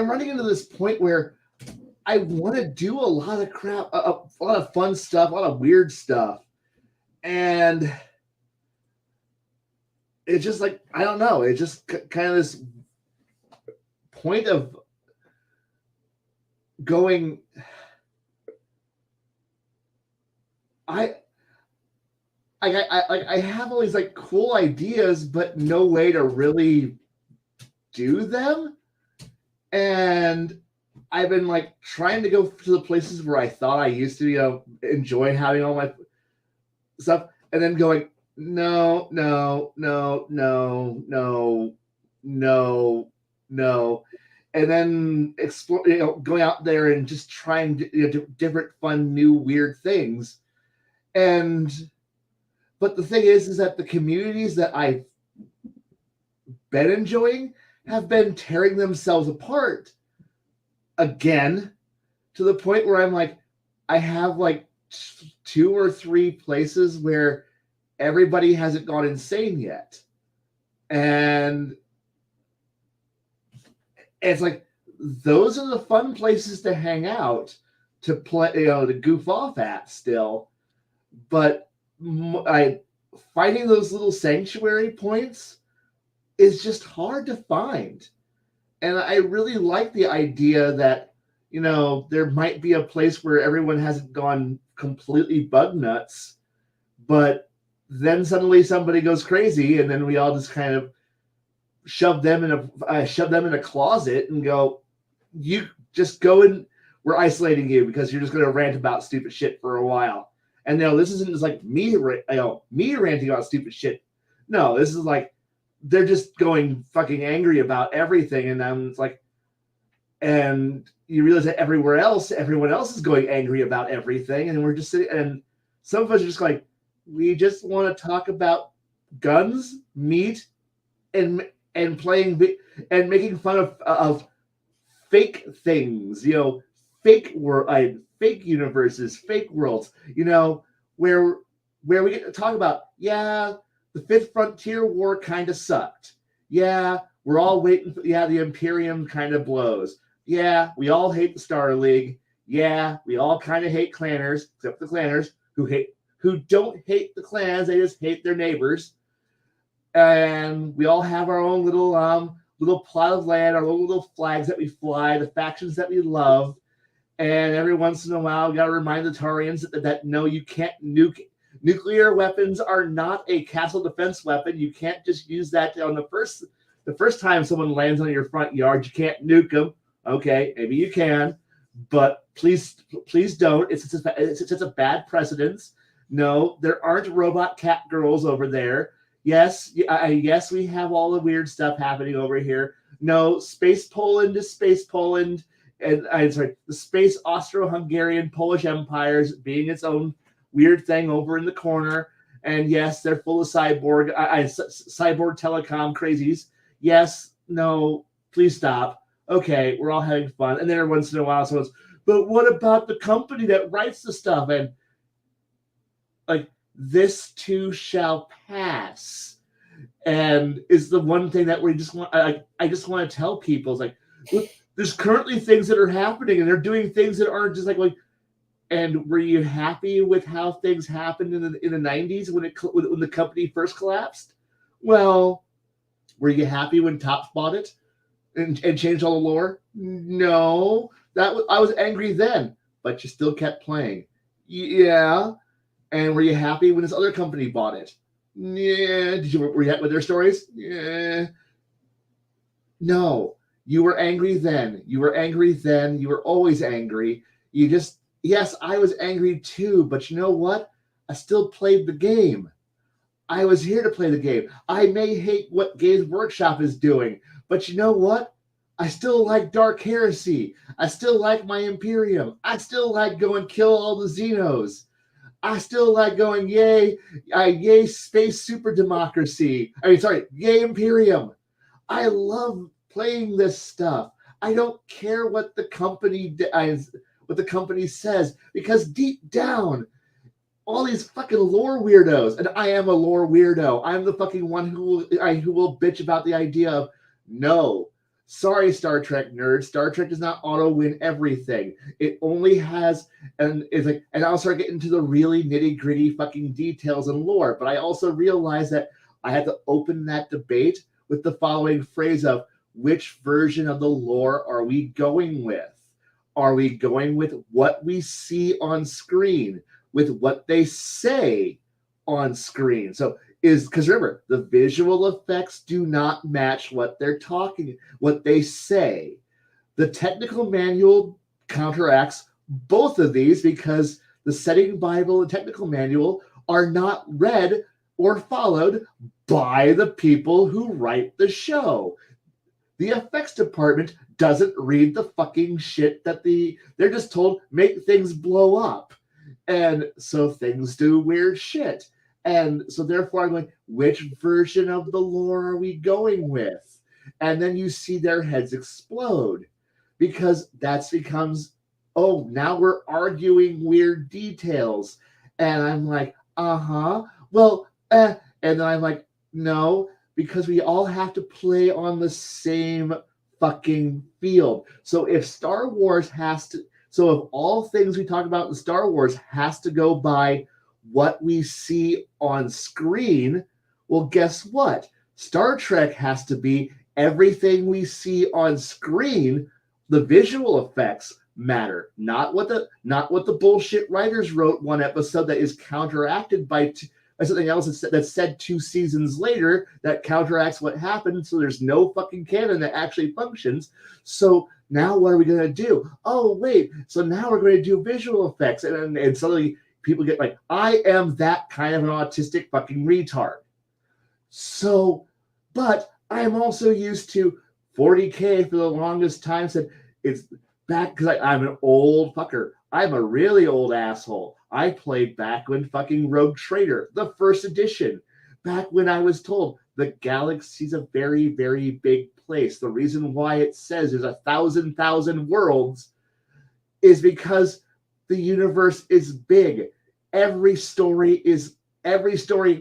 running into this point where I want to do a lot of crap, a lot of fun stuff, a lot of weird stuff. And it's just like, I don't know. It's just kind of this point of going, I have all these like cool ideas, but no way to really do them. And I've been like trying to go to the places where I thought I used to, enjoy having all my stuff, and then going, no, and then explore, going out there and just trying different fun, new, weird things. But the thing is that the communities that I've been enjoying have been tearing themselves apart again, to the point where I'm like, I have like 2 or 3 places where everybody hasn't gone insane yet. And it's like, those are the fun places to hang out, to play, to goof off at still. But finding those little sanctuary points is just hard to find. And I really like the idea that, there might be a place where everyone hasn't gone completely bug nuts, but then suddenly somebody goes crazy, and then we all just kind of shove them in a closet and go, you just go and we're isolating you because you're just going to rant about stupid shit for a while. And this isn't just like me ranting about stupid shit. No, this is like, they're just going fucking angry about everything. And then it's like, and you realize that everyone else is going angry about everything. And we're just sitting, and some of us are just like, we just want to talk about guns, meat, and playing and making fun of fake things, fake fake universes, fake worlds, where we get to talk about, yeah, the Fifth Frontier War kind of sucked. Yeah, we're all waiting for, the Imperium kind of blows. Yeah, we all hate the Star League. Yeah, we all kind of hate clanners, except the clanners who don't hate the clans, they just hate their neighbors. And we all have our own little plot of land, our little flags that we fly, the factions that we love. And every once in a while, we got to remind the Tarians that no, you can't nuke. Nuclear weapons are not a castle defense weapon. You can't just use that on the first time someone lands on your front yard. You can't nuke them. Okay, maybe you can, but please don't. It's such a bad precedence. No, there aren't robot cat girls over there. Yes, yes, we have all the weird stuff happening over here. No, Space Poland is Space Poland, and I'm sorry, the Space Austro-Hungarian Polish Empires being its own weird thing over in the corner. And yes, they're full of cyborg telecom crazies. Yes, no, please stop. Okay, we're all having fun. And then every once in a while, someone's, but what about the company that writes the stuff? And like, this too shall pass. And is the one thing that we just want. I just want to tell people, is like, look, there's currently things that are happening, and they're doing things that aren't just like. And were you happy with how things happened in the 90s when the company first collapsed? Well, were you happy when Topps bought it and changed all the lore? No, I was angry then, but you still kept playing. Yeah. And were you happy when this other company bought it? Yeah. Were you happy with their stories? Yeah. No. You were angry then. You were angry then. You were always angry. Yes, I was angry too, but you know what? I still played the game. I was here to play the game. I may hate what Games Workshop is doing, but you know what? I still like Dark Heresy. I still like my Imperium. I still like going kill all the Xenos. I still like going, yay space super democracy. Yay Imperium. I love playing this stuff. I don't care what the company says, because deep down, all these fucking lore weirdos, and I am a lore weirdo. I'm the fucking one who will bitch about the idea of, no, sorry, Star Trek nerds. Star Trek does not auto win everything. It only has, and it's like, and I'll start getting into the really nitty gritty fucking details and lore. But I also realize that I had to open that debate with the following phrase of, which version of the lore are we going with? Are we going with what we see on screen, with what they say on screen? So because remember, the visual effects do not match what they say. The technical manual counteracts both of these, because the setting Bible and technical manual are not read or followed by the people who write the show. The effects department doesn't read the fucking shit that they're just told, make things blow up. And so things do weird shit. And so therefore I'm going, which version of the lore are we going with? And then you see their heads explode, because that becomes, oh, now we're arguing weird details. And I'm like, well, and then I'm like, no, because we all have to play on the same fucking field. So if all things we talk about in Star Wars has to go by what we see on screen, well, guess what? Star Trek has to be everything we see on screen. The visual effects matter, not what the bullshit writers wrote one episode that is counteracted by something else that's said 2 seasons later that counteracts what happened. So there's no fucking canon that actually functions. So now what are we going to do? Oh, wait. So now we're going to do visual effects. And suddenly people get like, I am that kind of an autistic fucking retard. So, but I am also used to 40K for the longest time. Said it's back because I'm an old fucker. I'm a really old asshole. I played back when fucking Rogue Trader, the first edition, back when I was told the galaxy's a very, very big place. The reason why it says there's 1,000 worlds is because the universe is big. Every story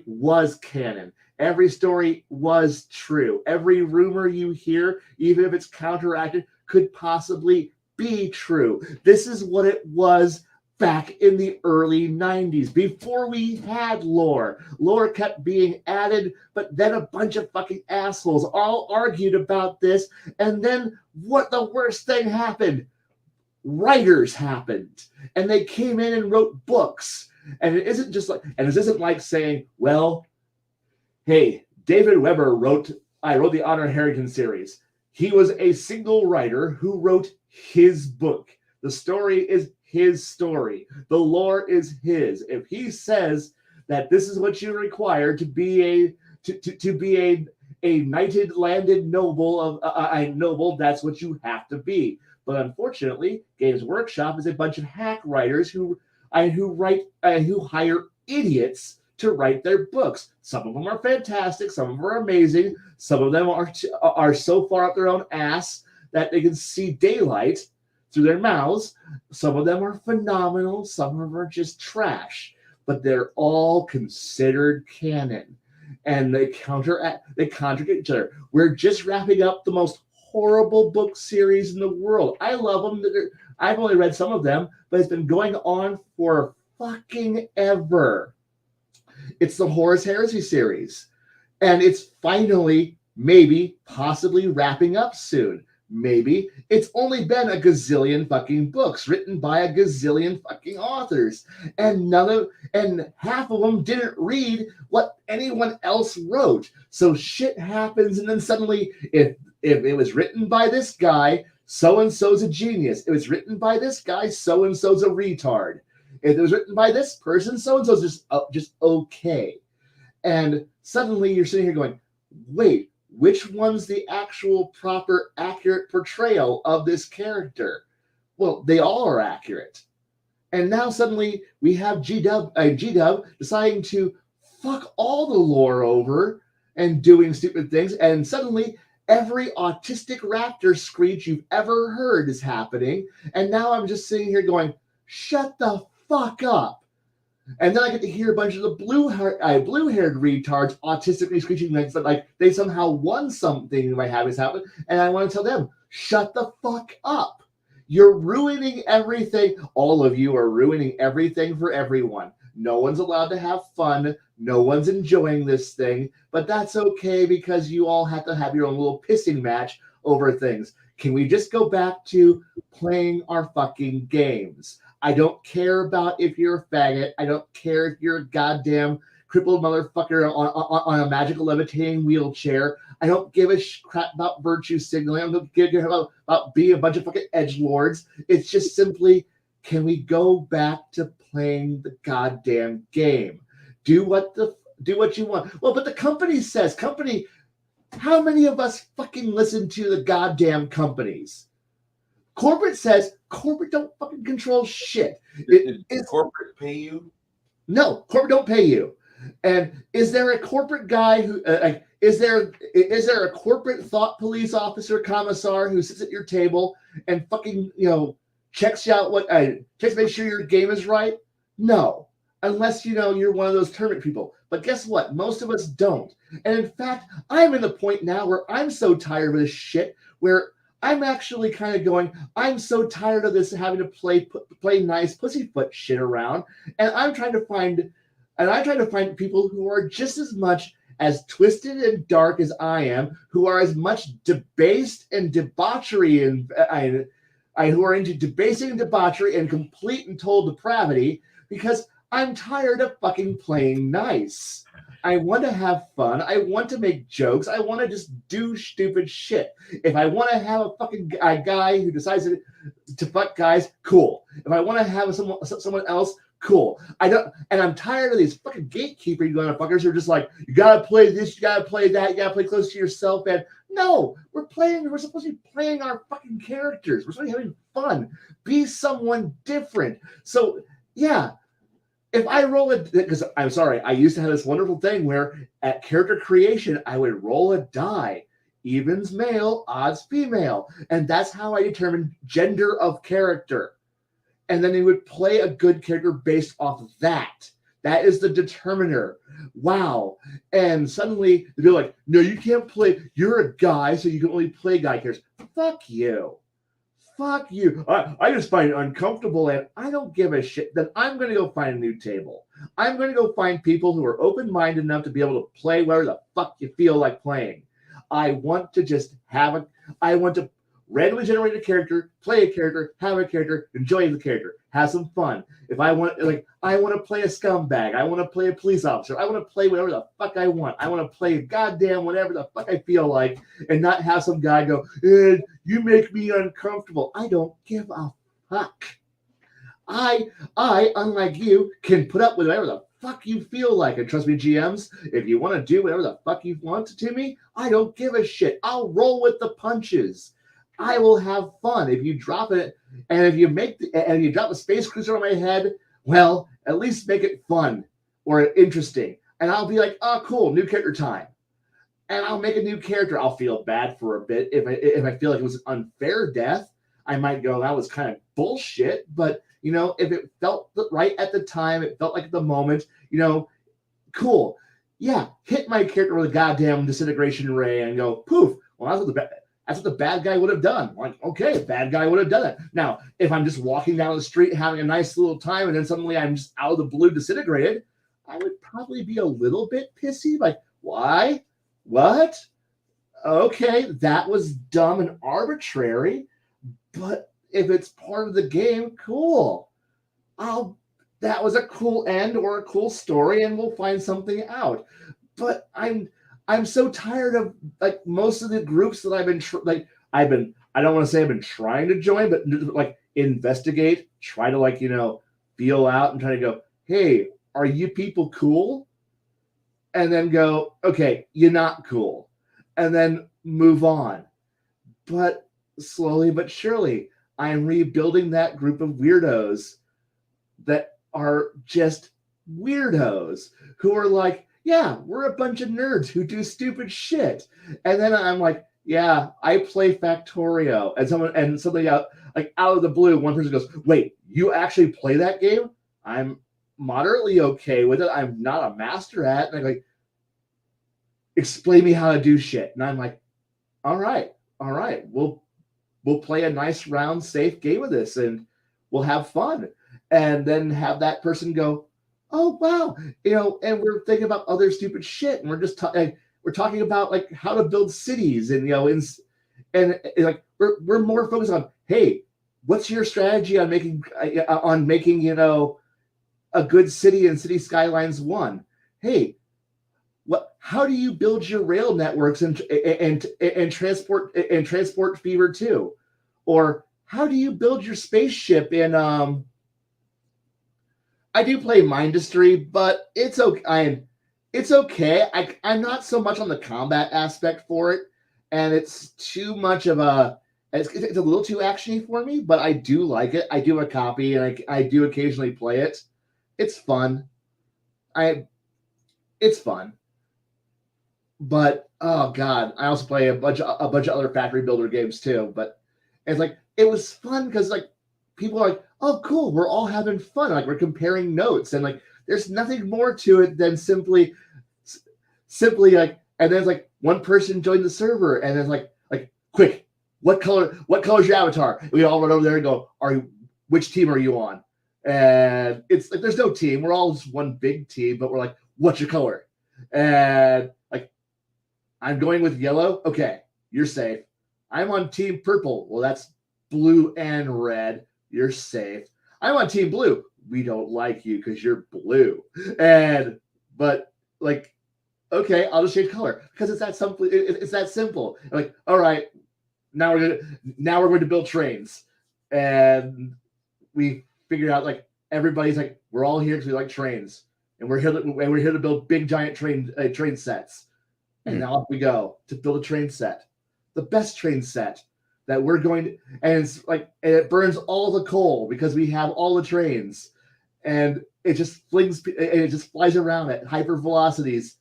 was canon. Every story was true. Every rumor you hear, even if it's counteracted, could possibly be true. This is what it was back in the early 90s, before we had lore. Lore kept being added, but then a bunch of fucking assholes all argued about this, and then what the worst thing happened? Writers happened, and they came in and wrote books. And it isn't just like, and this isn't like saying, well, hey, David Weber wrote the Honor Harrington series. He was a single writer who wrote his book. The story is his story. The lore is his. If he says that this is what you require to be a knighted landed noble of a noble, that's what you have to be. But unfortunately, Games Workshop is a bunch of hack writers who hire idiots to write their books. Some of them are fantastic. Some of them are amazing. Some of them are so far up their own ass that they can see daylight through their mouths. Some of them are phenomenal. Some of them are just trash. But they're all considered canon, and they contradict each other. We're just wrapping up the most horrible book series in the world. I love them. I've only read some of them, but it's been going on for fucking ever. It's the Horus Heresy series, and it's finally, maybe, possibly wrapping up soon. Maybe. It's only been a gazillion fucking books written by a gazillion fucking authors, and half of them didn't read what anyone else wrote. So shit happens, and then suddenly, if it was written by this guy, so-and-so's a genius. If it's written by this guy, so-and-so's a retard. If it was written by this person, so-and-so's just okay. And suddenly you're sitting here going, wait, which one's the actual proper, accurate portrayal of this character? Well, they all are accurate. And now suddenly we have G-Dub deciding to fuck all the lore over and doing stupid things. And suddenly every autistic raptor screech you've ever heard is happening. And now I'm just sitting here going, shut the fuck up. And then I get to hear a bunch of the blue-haired retards autistically screeching like they somehow won something by having this happen. And I want to tell them, shut the fuck up. You're ruining everything. All of you are ruining everything for everyone. No one's allowed to have fun. No one's enjoying this thing. But that's okay because you all have to have your own little pissing match over things. Can we just go back to playing our fucking games? I don't care about if you're a faggot. I don't care if you're a goddamn crippled motherfucker on a magical levitating wheelchair. I don't give a crap about virtue signaling. I don't give a about being a bunch of fucking edgelords. It's just simply, can we go back to playing the goddamn game? Do what you want. Well, but the company says, how many of us fucking listen to the goddamn companies? Corporate says corporate don't fucking control shit. Does corporate pay you? No, corporate don't pay you. And is there a corporate guy who is there a corporate thought police officer commissar who sits at your table and fucking checks you out checks to make sure your game is right? No, unless you're one of those tournament people. But guess what? Most of us don't. And in fact, I'm in the point now where I'm so tired of this shit where I'm actually kind of going, I'm so tired of this having to play nice pussyfoot shit around. And I'm trying to find people who are just as much as twisted and dark as I am, who are as much debased and debauchery and who are into debasing and debauchery and complete and total depravity, because I'm tired of fucking playing nice. I want to have fun. I want to make jokes. I want to just do stupid shit. If I want to have a guy who decides to fuck guys, cool. If I want to have someone else, cool. And I'm tired of these fucking gatekeeping motherfuckers who are just like, you gotta play this, you gotta play that, you gotta play close to yourself. And no, we're supposed to be playing our fucking characters. We're supposed to be having fun. Be someone different. So yeah. if I roll it, because I'm sorry, I used to have this wonderful thing where at character creation, I would roll a die, evens male, odds female. And that's how I determined gender of character. And then they would play a good character based off of that. That is the determiner. Wow. And suddenly they're like, no, you can't play. You're a guy, so you can only play guy characters. Fuck you. Fuck you. I just find it uncomfortable and I don't give a shit. Then I'm going to go find a new table. I'm going to go find people who are open-minded enough to be able to play whatever the fuck you feel like playing. I want to just I want to randomly generate a character, play a character, have a character, enjoy the character, have some fun. If I want, I want to play a scumbag. I want to play a police officer. I want to play whatever the fuck I want. I want to play goddamn whatever the fuck I feel like and not have some guy go, you make me uncomfortable. I don't give a fuck. I, unlike you, can put up with whatever the fuck you feel like. And trust me, GMs, if you want to do whatever the fuck you want to me, I don't give a shit. I'll roll with the punches. I will have fun. If you drop it, and if you drop a space cruiser on my head, well, at least make it fun or interesting. And I'll be like, oh, cool, new character time. And I'll make a new character. I'll feel bad for a bit. If I feel like it was an unfair death, I might go, that was kind of bullshit. But, if it felt right at the time, it felt like at the moment, cool. Yeah, hit my character with a goddamn disintegration ray and go, poof. Well, that's what the bad guy would have done. Like, okay, bad guy would have done it. Now, if I'm just walking down the street having a nice little time and then suddenly I'm just out of the blue disintegrated, I would probably be a little bit pissy. Like, why? What? Okay, that was dumb and arbitrary. But if it's part of the game, cool. That was a cool end or a cool story and we'll find something out. But I'm so tired of like most of the groups that I don't want to say I've been trying to join, but like investigate, try to feel out and try to go, hey, are you people cool? And then go, okay, you're not cool. And then move on. But slowly but surely, I'm rebuilding that group of weirdos that are just weirdos who are like, yeah, we're a bunch of nerds who do stupid shit. And then I'm like, yeah, I play Factorio. And somebody out of the blue, one person goes, wait, you actually play that game? I'm moderately okay with it. I'm not a master at it. And I'm like, explain me how to do shit. And I'm like, all right, we'll play a nice round safe game of this and we'll have fun. And then have that person go, oh wow, and we're thinking about other stupid shit, and we're just we're talking about like how to build cities, and like we're more focused on, hey, what's your strategy on making a good city in City Skylines 1? Hey, how do you build your rail networks and transport Fever 2? Or how do you build your spaceship in I do play Mindustry, but it's okay. It's okay. I'm not so much on the combat aspect for it, and it's too much of it's a little too actiony for me, but I do like it. I do have a copy, and I do occasionally play it. It's fun. It's fun. But oh god, I also play a bunch of other factory builder games too. But it's like it was fun because like people are like, oh cool, we're all having fun. Like we're comparing notes, and like there's nothing more to it than simply like, and then it's like one person joined the server, and then like quick, what color's your avatar? And we all run over there and go, which team are you on? And it's like there's no team, we're all just one big team, but we're like, what's your color? And like, I'm going with yellow. Okay, you're safe. I'm on team purple. Well, that's blue and red. You're safe. I'm on team blue. We don't like you because you're blue. But like, okay, I'll just change color because it's that simple. It's that simple. Like, all right, now we're going to build trains, and we figured out like everybody's like, we're all here because we like trains, and we're here to build big giant train sets. And now off we go to build a train set, the best train set that we're going to, and it's like, and it burns all the coal because we have all the trains, and it just flies around at hyper velocities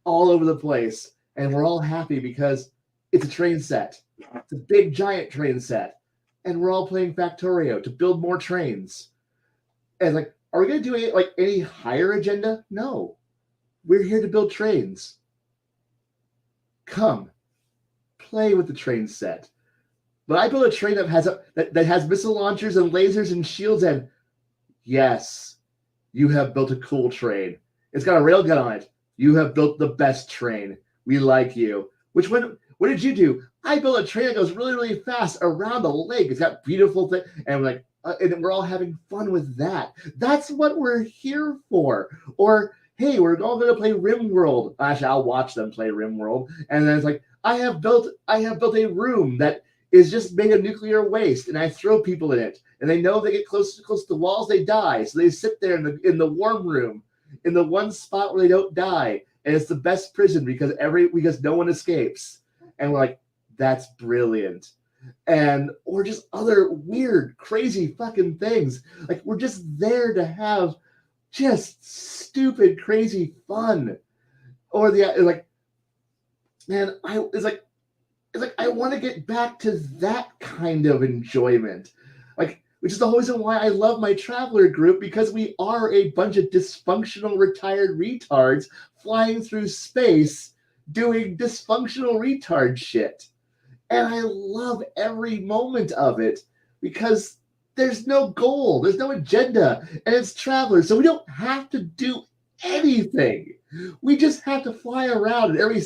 all over the place, and we're all happy because it's a train set. It's a big giant train set, and we're all playing Factorio to build more trains. And like, are we going to do any higher agenda? No, we're here to build trains. Come, play with the train set. But I built a train that has missile launchers and lasers and shields, and yes, you have built a cool train. It's got a railgun on it. You have built the best train. We like you. What did you do? I built a train that goes really, really fast around the lake. It's got beautiful things, and we're all having fun with that. That's what we're here for. Or hey, we're all going to play RimWorld. Actually, I'll watch them play RimWorld, and then it's like I have built a room that is just made of nuclear waste, and I throw people in it, and they know if they get close to the walls, they die. So they sit there in the warm room, in the one spot where they don't die, and it's the best prison because no one escapes. And we're like, that's brilliant. Or just other weird, crazy fucking things. Like, we're just there to have just stupid, crazy fun. Or I want to get back to that kind of enjoyment. Like, which is the whole reason why I love my traveler group, because we are a bunch of dysfunctional retired retards flying through space doing dysfunctional retard shit. And I love every moment of it because there's no goal, there's no agenda, and it's travelers, so we don't have to do anything. We just have to fly around, and every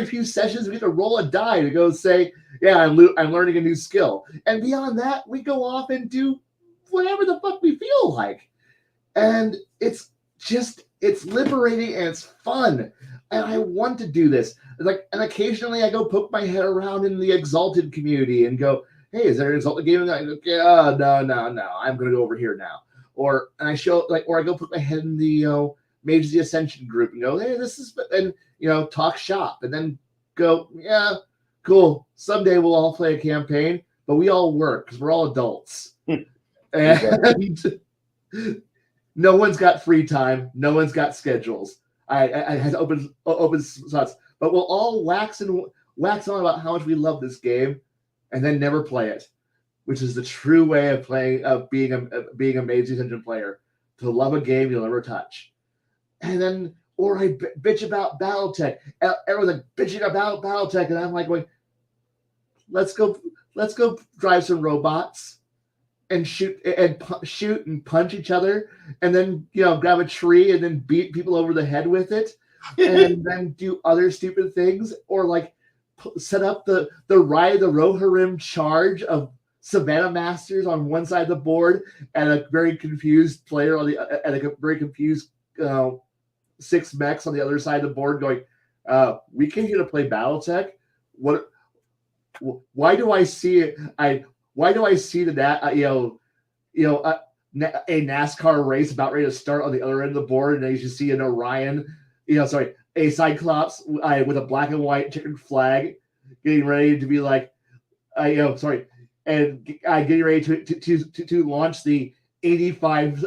few sessions we get to roll a die to go say, yeah, I'm learning a new skill. And beyond that, we go off and do whatever the fuck we feel like. And it's liberating and it's fun. And I want to do this. And occasionally I go poke my head around in the Exalted community and go, hey, is there an Exalted game? And I go, yeah, no, I'm going to go over here now. Or I go put my head in the Mages of the Ascension group and go, hey, this is, and talk shop, and then go, yeah, cool. Someday we'll all play a campaign, but we all work because we're all adults. And no one's got free time. No one's got schedules. I had open slots, but we'll all wax on about how much we love this game, and then never play it, which is the true way of being a Mages of the Ascension player. To love a game you'll never touch. And then, or I bitch about BattleTech. Everyone's like bitching about BattleTech, and I'm like going, let's go drive some robots and shoot and punch each other, and then grab a tree and then beat people over the head with it, and then do other stupid things, or like set up the Ride of the Rohirrim charge of Savannah Masters on one side of the board and a very confused player on the and a very confused 6 mechs on the other side of the board going, we came here to play BattleTech. Why do I see it? Why do I see that a NASCAR race about ready to start on the other end of the board, and then you just see an Orion, a Cyclops with a black and white checkered flag, getting ready to be like, and getting ready to launch the 85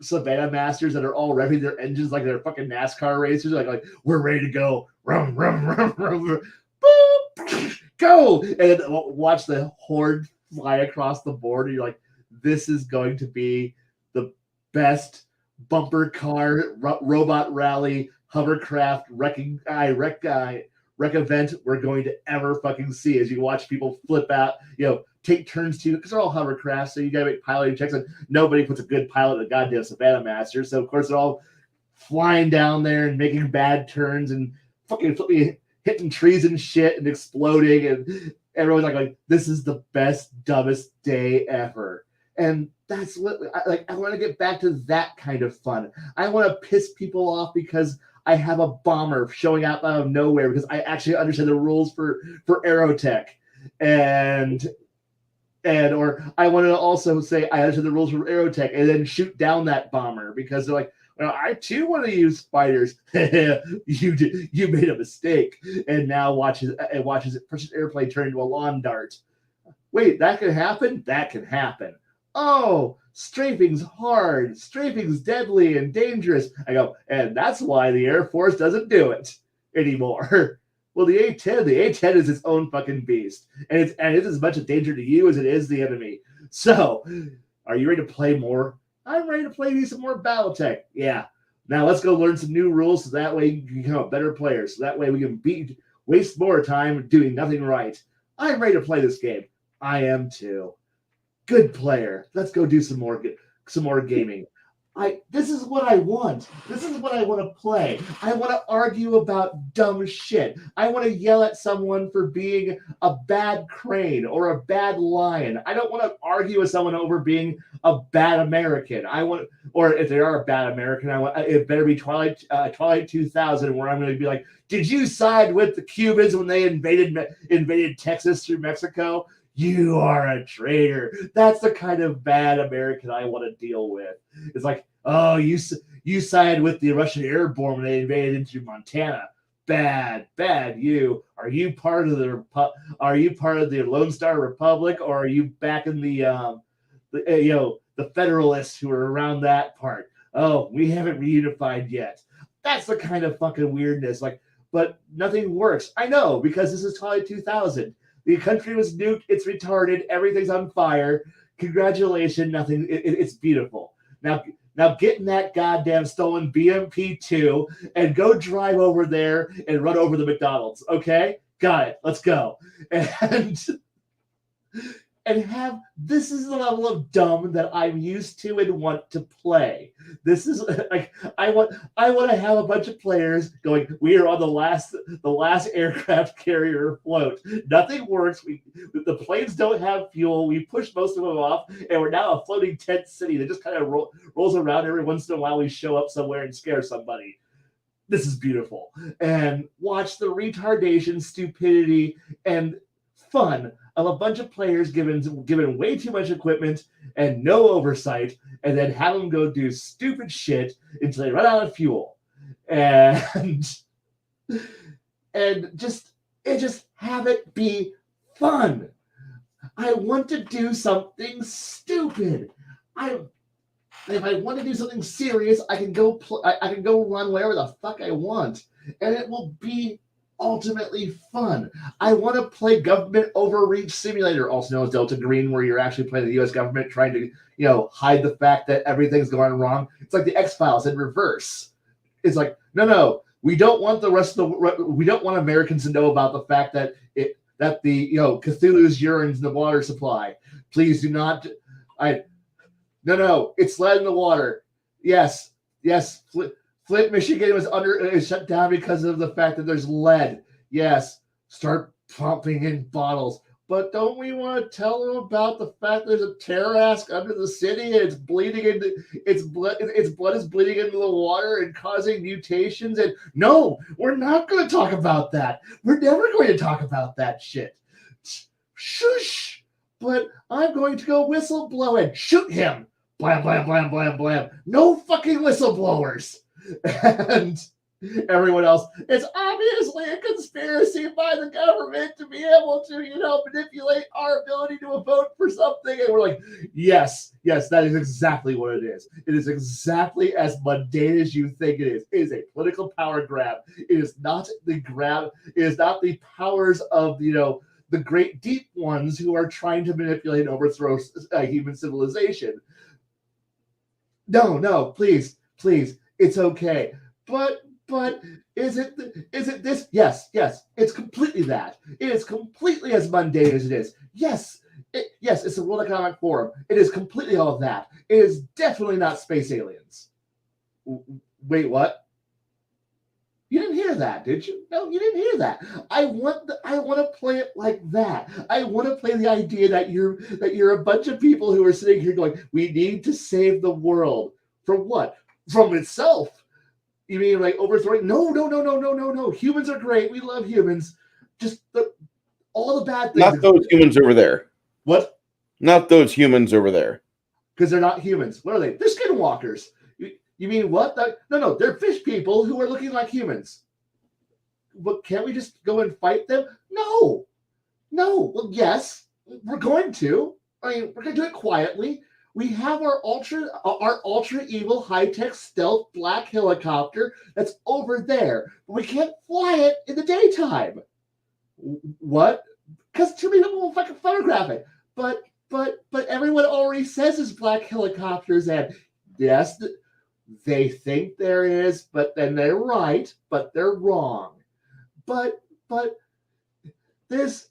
Savannah Masters that are all revving their engines like they're fucking NASCAR racers, like we're ready to go, rum rum rum rum, boop, go, and then watch the horde fly across the board, and you're like, this is going to be the best bumper car robot rally hovercraft wreck event we're going to ever fucking see, as you watch people flip out, take turns to, because they're all hovercrafts, so you gotta make piloting checks, and nobody puts a good pilot in a goddamn Savannah Master, so of course they're all flying down there and making bad turns and fucking flipping, hitting trees and shit and exploding, and everyone's like this is the best, dumbest day ever. And that's what I want to get back to, that kind of fun. I want to piss people off because I have a bomber showing up out of nowhere because I actually understand the rules for aerotech, or I want to also say I understand the rules for aerotech and then shoot down that bomber because they're like, well, I too want to use spiders. You made a mistake, and now watches it push an airplane turn into a lawn dart. Wait, that can happen? That can happen. oh, strafing's hard, strafing's deadly and dangerous. I go, and that's why the Air Force doesn't do it anymore. Well, the A-10 is its own fucking beast, and it's as much a danger to you as it is the enemy. So, are you ready to play more? I'm ready to play me some more BattleTech. Yeah. Now let's go learn some new rules, so that way you can become a better player. So that way we can waste more time doing nothing right. I'm ready to play this game. I am too. Good player. Let's go do some more gaming. This is what I want. This is what I want to play. I want to argue about dumb shit. I want to yell at someone for being a bad crane or a bad lion. I don't want to argue with someone over being a bad American. Or if they are a bad American, it better be Twilight 2000, where I'm going to be like, did you side with the Cubans when they invaded Texas through Mexico? You are a traitor. That's the kind of bad American I want to deal with. It's like, oh, you sided with the Russian airborne when they invaded into Montana. Bad. You are you part of the Lone Star Republic, or are you back in the Federalists who are around that part? Oh, we haven't reunified yet. That's the kind of fucking weirdness. Like, but nothing works. I know, because this is Twilight 2000. The country was nuked. It's retarded. Everything's on fire. Congratulations. Nothing. It's beautiful. Now get in that goddamn stolen BMP-2 and go drive over there and run over the McDonald's. Okay? Got it. Let's go. This is the level of dumb that I'm used to and want to play. This is like I want to have a bunch of players going, we are on the last aircraft carrier afloat. Nothing works. The planes don't have fuel. We pushed most of them off, and we're now a floating tent city that just kind of rolls around every once in a while. We show up somewhere and scare somebody. This is beautiful. And watch the retardation, stupidity, and fun of a bunch of players given way too much equipment and no oversight, and then have them go do stupid shit until they run out of fuel, and just have it be fun. I want to do something stupid. If I want to do something serious, I can go run wherever the fuck I want, and it will be ultimately fun. I want to play Government Overreach Simulator, also known as Delta Green, where you're actually playing the U.S. government trying to, hide the fact that everything's going wrong. It's like the X-Files in reverse. It's like, no, we don't want we don't want Americans to know about the fact that Cthulhu's urine's in the water supply. Please do not. No, it's lead in the water. Yes. Flint, Michigan is shut down because of the fact that there's lead. Yes, start pumping in bottles. But don't we want to tell them about the fact there's a terrask under the city and it's bleeding into its blood is bleeding into the water and causing mutations? And no, we're not going to talk about that. We're never going to talk about that shit. Shush! But I'm going to go whistleblow and shoot him. Blam, blam, blam, blam, blam. No fucking whistleblowers. And everyone else, it's obviously a conspiracy by the government to be able to, manipulate our ability to vote for something. And we're like, yes, that is exactly what it is. It is exactly as mundane as you think it is. It is a political power grab. It is not the powers of, the great deep ones who are trying to manipulate and overthrow human civilization. No, please. It's okay. But is it this? Yes. It's completely that. It is completely as mundane as it is. Yes, it's the World Economic Forum. It is completely all of that. It is definitely not space aliens. Wait, what? You didn't hear that, did you? No, you didn't hear that. I want to play it like that. I want to play the idea that you're a bunch of people who are sitting here going, we need to save the world. From what? From itself. You mean like overthrowing? No. Humans are great. We love humans. Just all the bad things. Not those humans over there. What? Not those humans over there. Because they're not humans. What are they? They're skinwalkers. You mean what? No. They're fish people who are looking like humans. But can't we just go and fight them? No. Well, yes, we're going to. I mean, we're going to do it quietly. We have our ultra evil high-tech stealth black helicopter that's over there, but we can't fly it in the daytime. What? Because too many people will fucking photograph it. But everyone already says it's black helicopters, and yes, they think there is, but then they're right, but they're wrong. But here's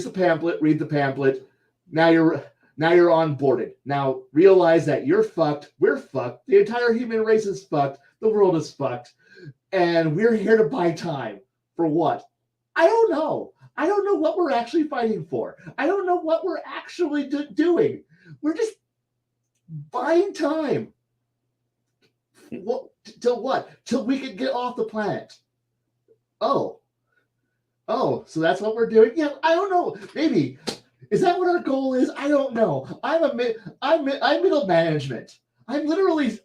the pamphlet. Read the pamphlet. Now you're onboarded. Now realize that you're fucked. We're fucked. The entire human race is fucked. The world is fucked, and we're here to buy time. For what? I don't know. I don't know what we're actually fighting for. I don't know what we're actually doing. We're just buying time. What? Till what? Till we can get off the planet. Oh, so that's what we're doing? Yeah, I don't know. Maybe. Is that what our goal is? I don't know. I'm middle management. I'm literally,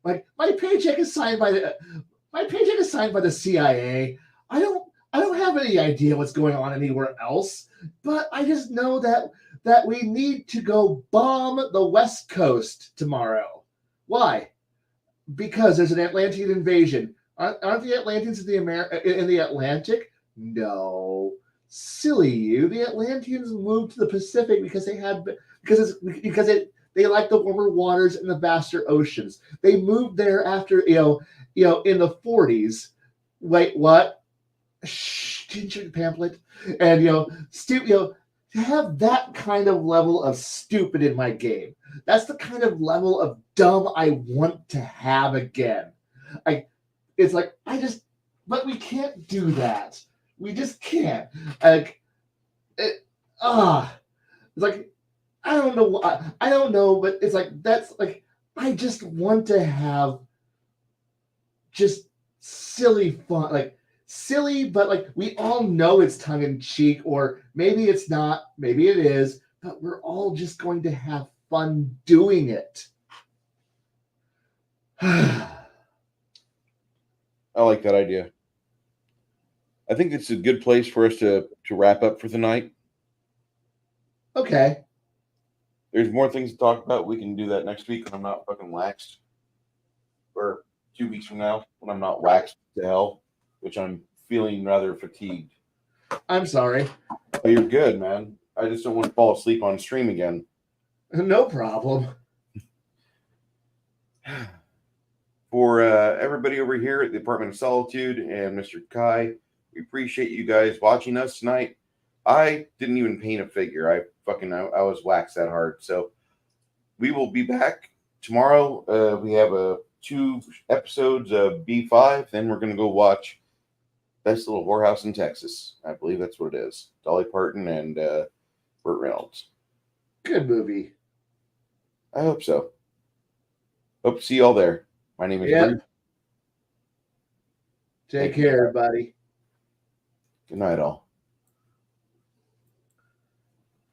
like my paycheck is signed by the CIA. I don't have any idea what's going on anywhere else, but I just know that we need to go bomb the West Coast tomorrow. Why? Because there's an Atlantean invasion. Aren't the Atlanteans in the Atlantic? No. Silly you. The Atlanteans moved to the Pacific because they like the warmer waters and the vaster oceans. They moved there after in the 40s. Wait, what? Shh, didn't you pamphlet? And to have that kind of level of stupid in my game. That's the kind of level of dumb I want to have again. But we can't do that. We just can't. It's like I don't know. I don't know, but it's like that's like I just want to have just silly fun, like silly, but like we all know it's tongue in cheek, or maybe it's not, maybe it is, but we're all just going to have fun doing it. I like that idea. I think it's a good place for us to wrap up for the night. Okay. There's more things to talk about. We can do that next week when I'm not fucking waxed. Or 2 weeks from now when I'm not waxed to hell, which I'm feeling rather fatigued. I'm sorry. Oh, you're good, man. I just don't want to fall asleep on stream again. No problem. For everybody over here at the Apartment of Solitude and Mr. Kai, we appreciate you guys watching us tonight. I didn't even paint a figure. I was waxed that hard. So we will be back tomorrow. We have 2 episodes of B5. Then we're going to go watch Best Little Whorehouse in Texas. I believe that's what it is. Dolly Parton and Burt Reynolds. Good movie. I hope so. Hope to see you all there. My name is Bruce. Take care, everybody. Good night, all.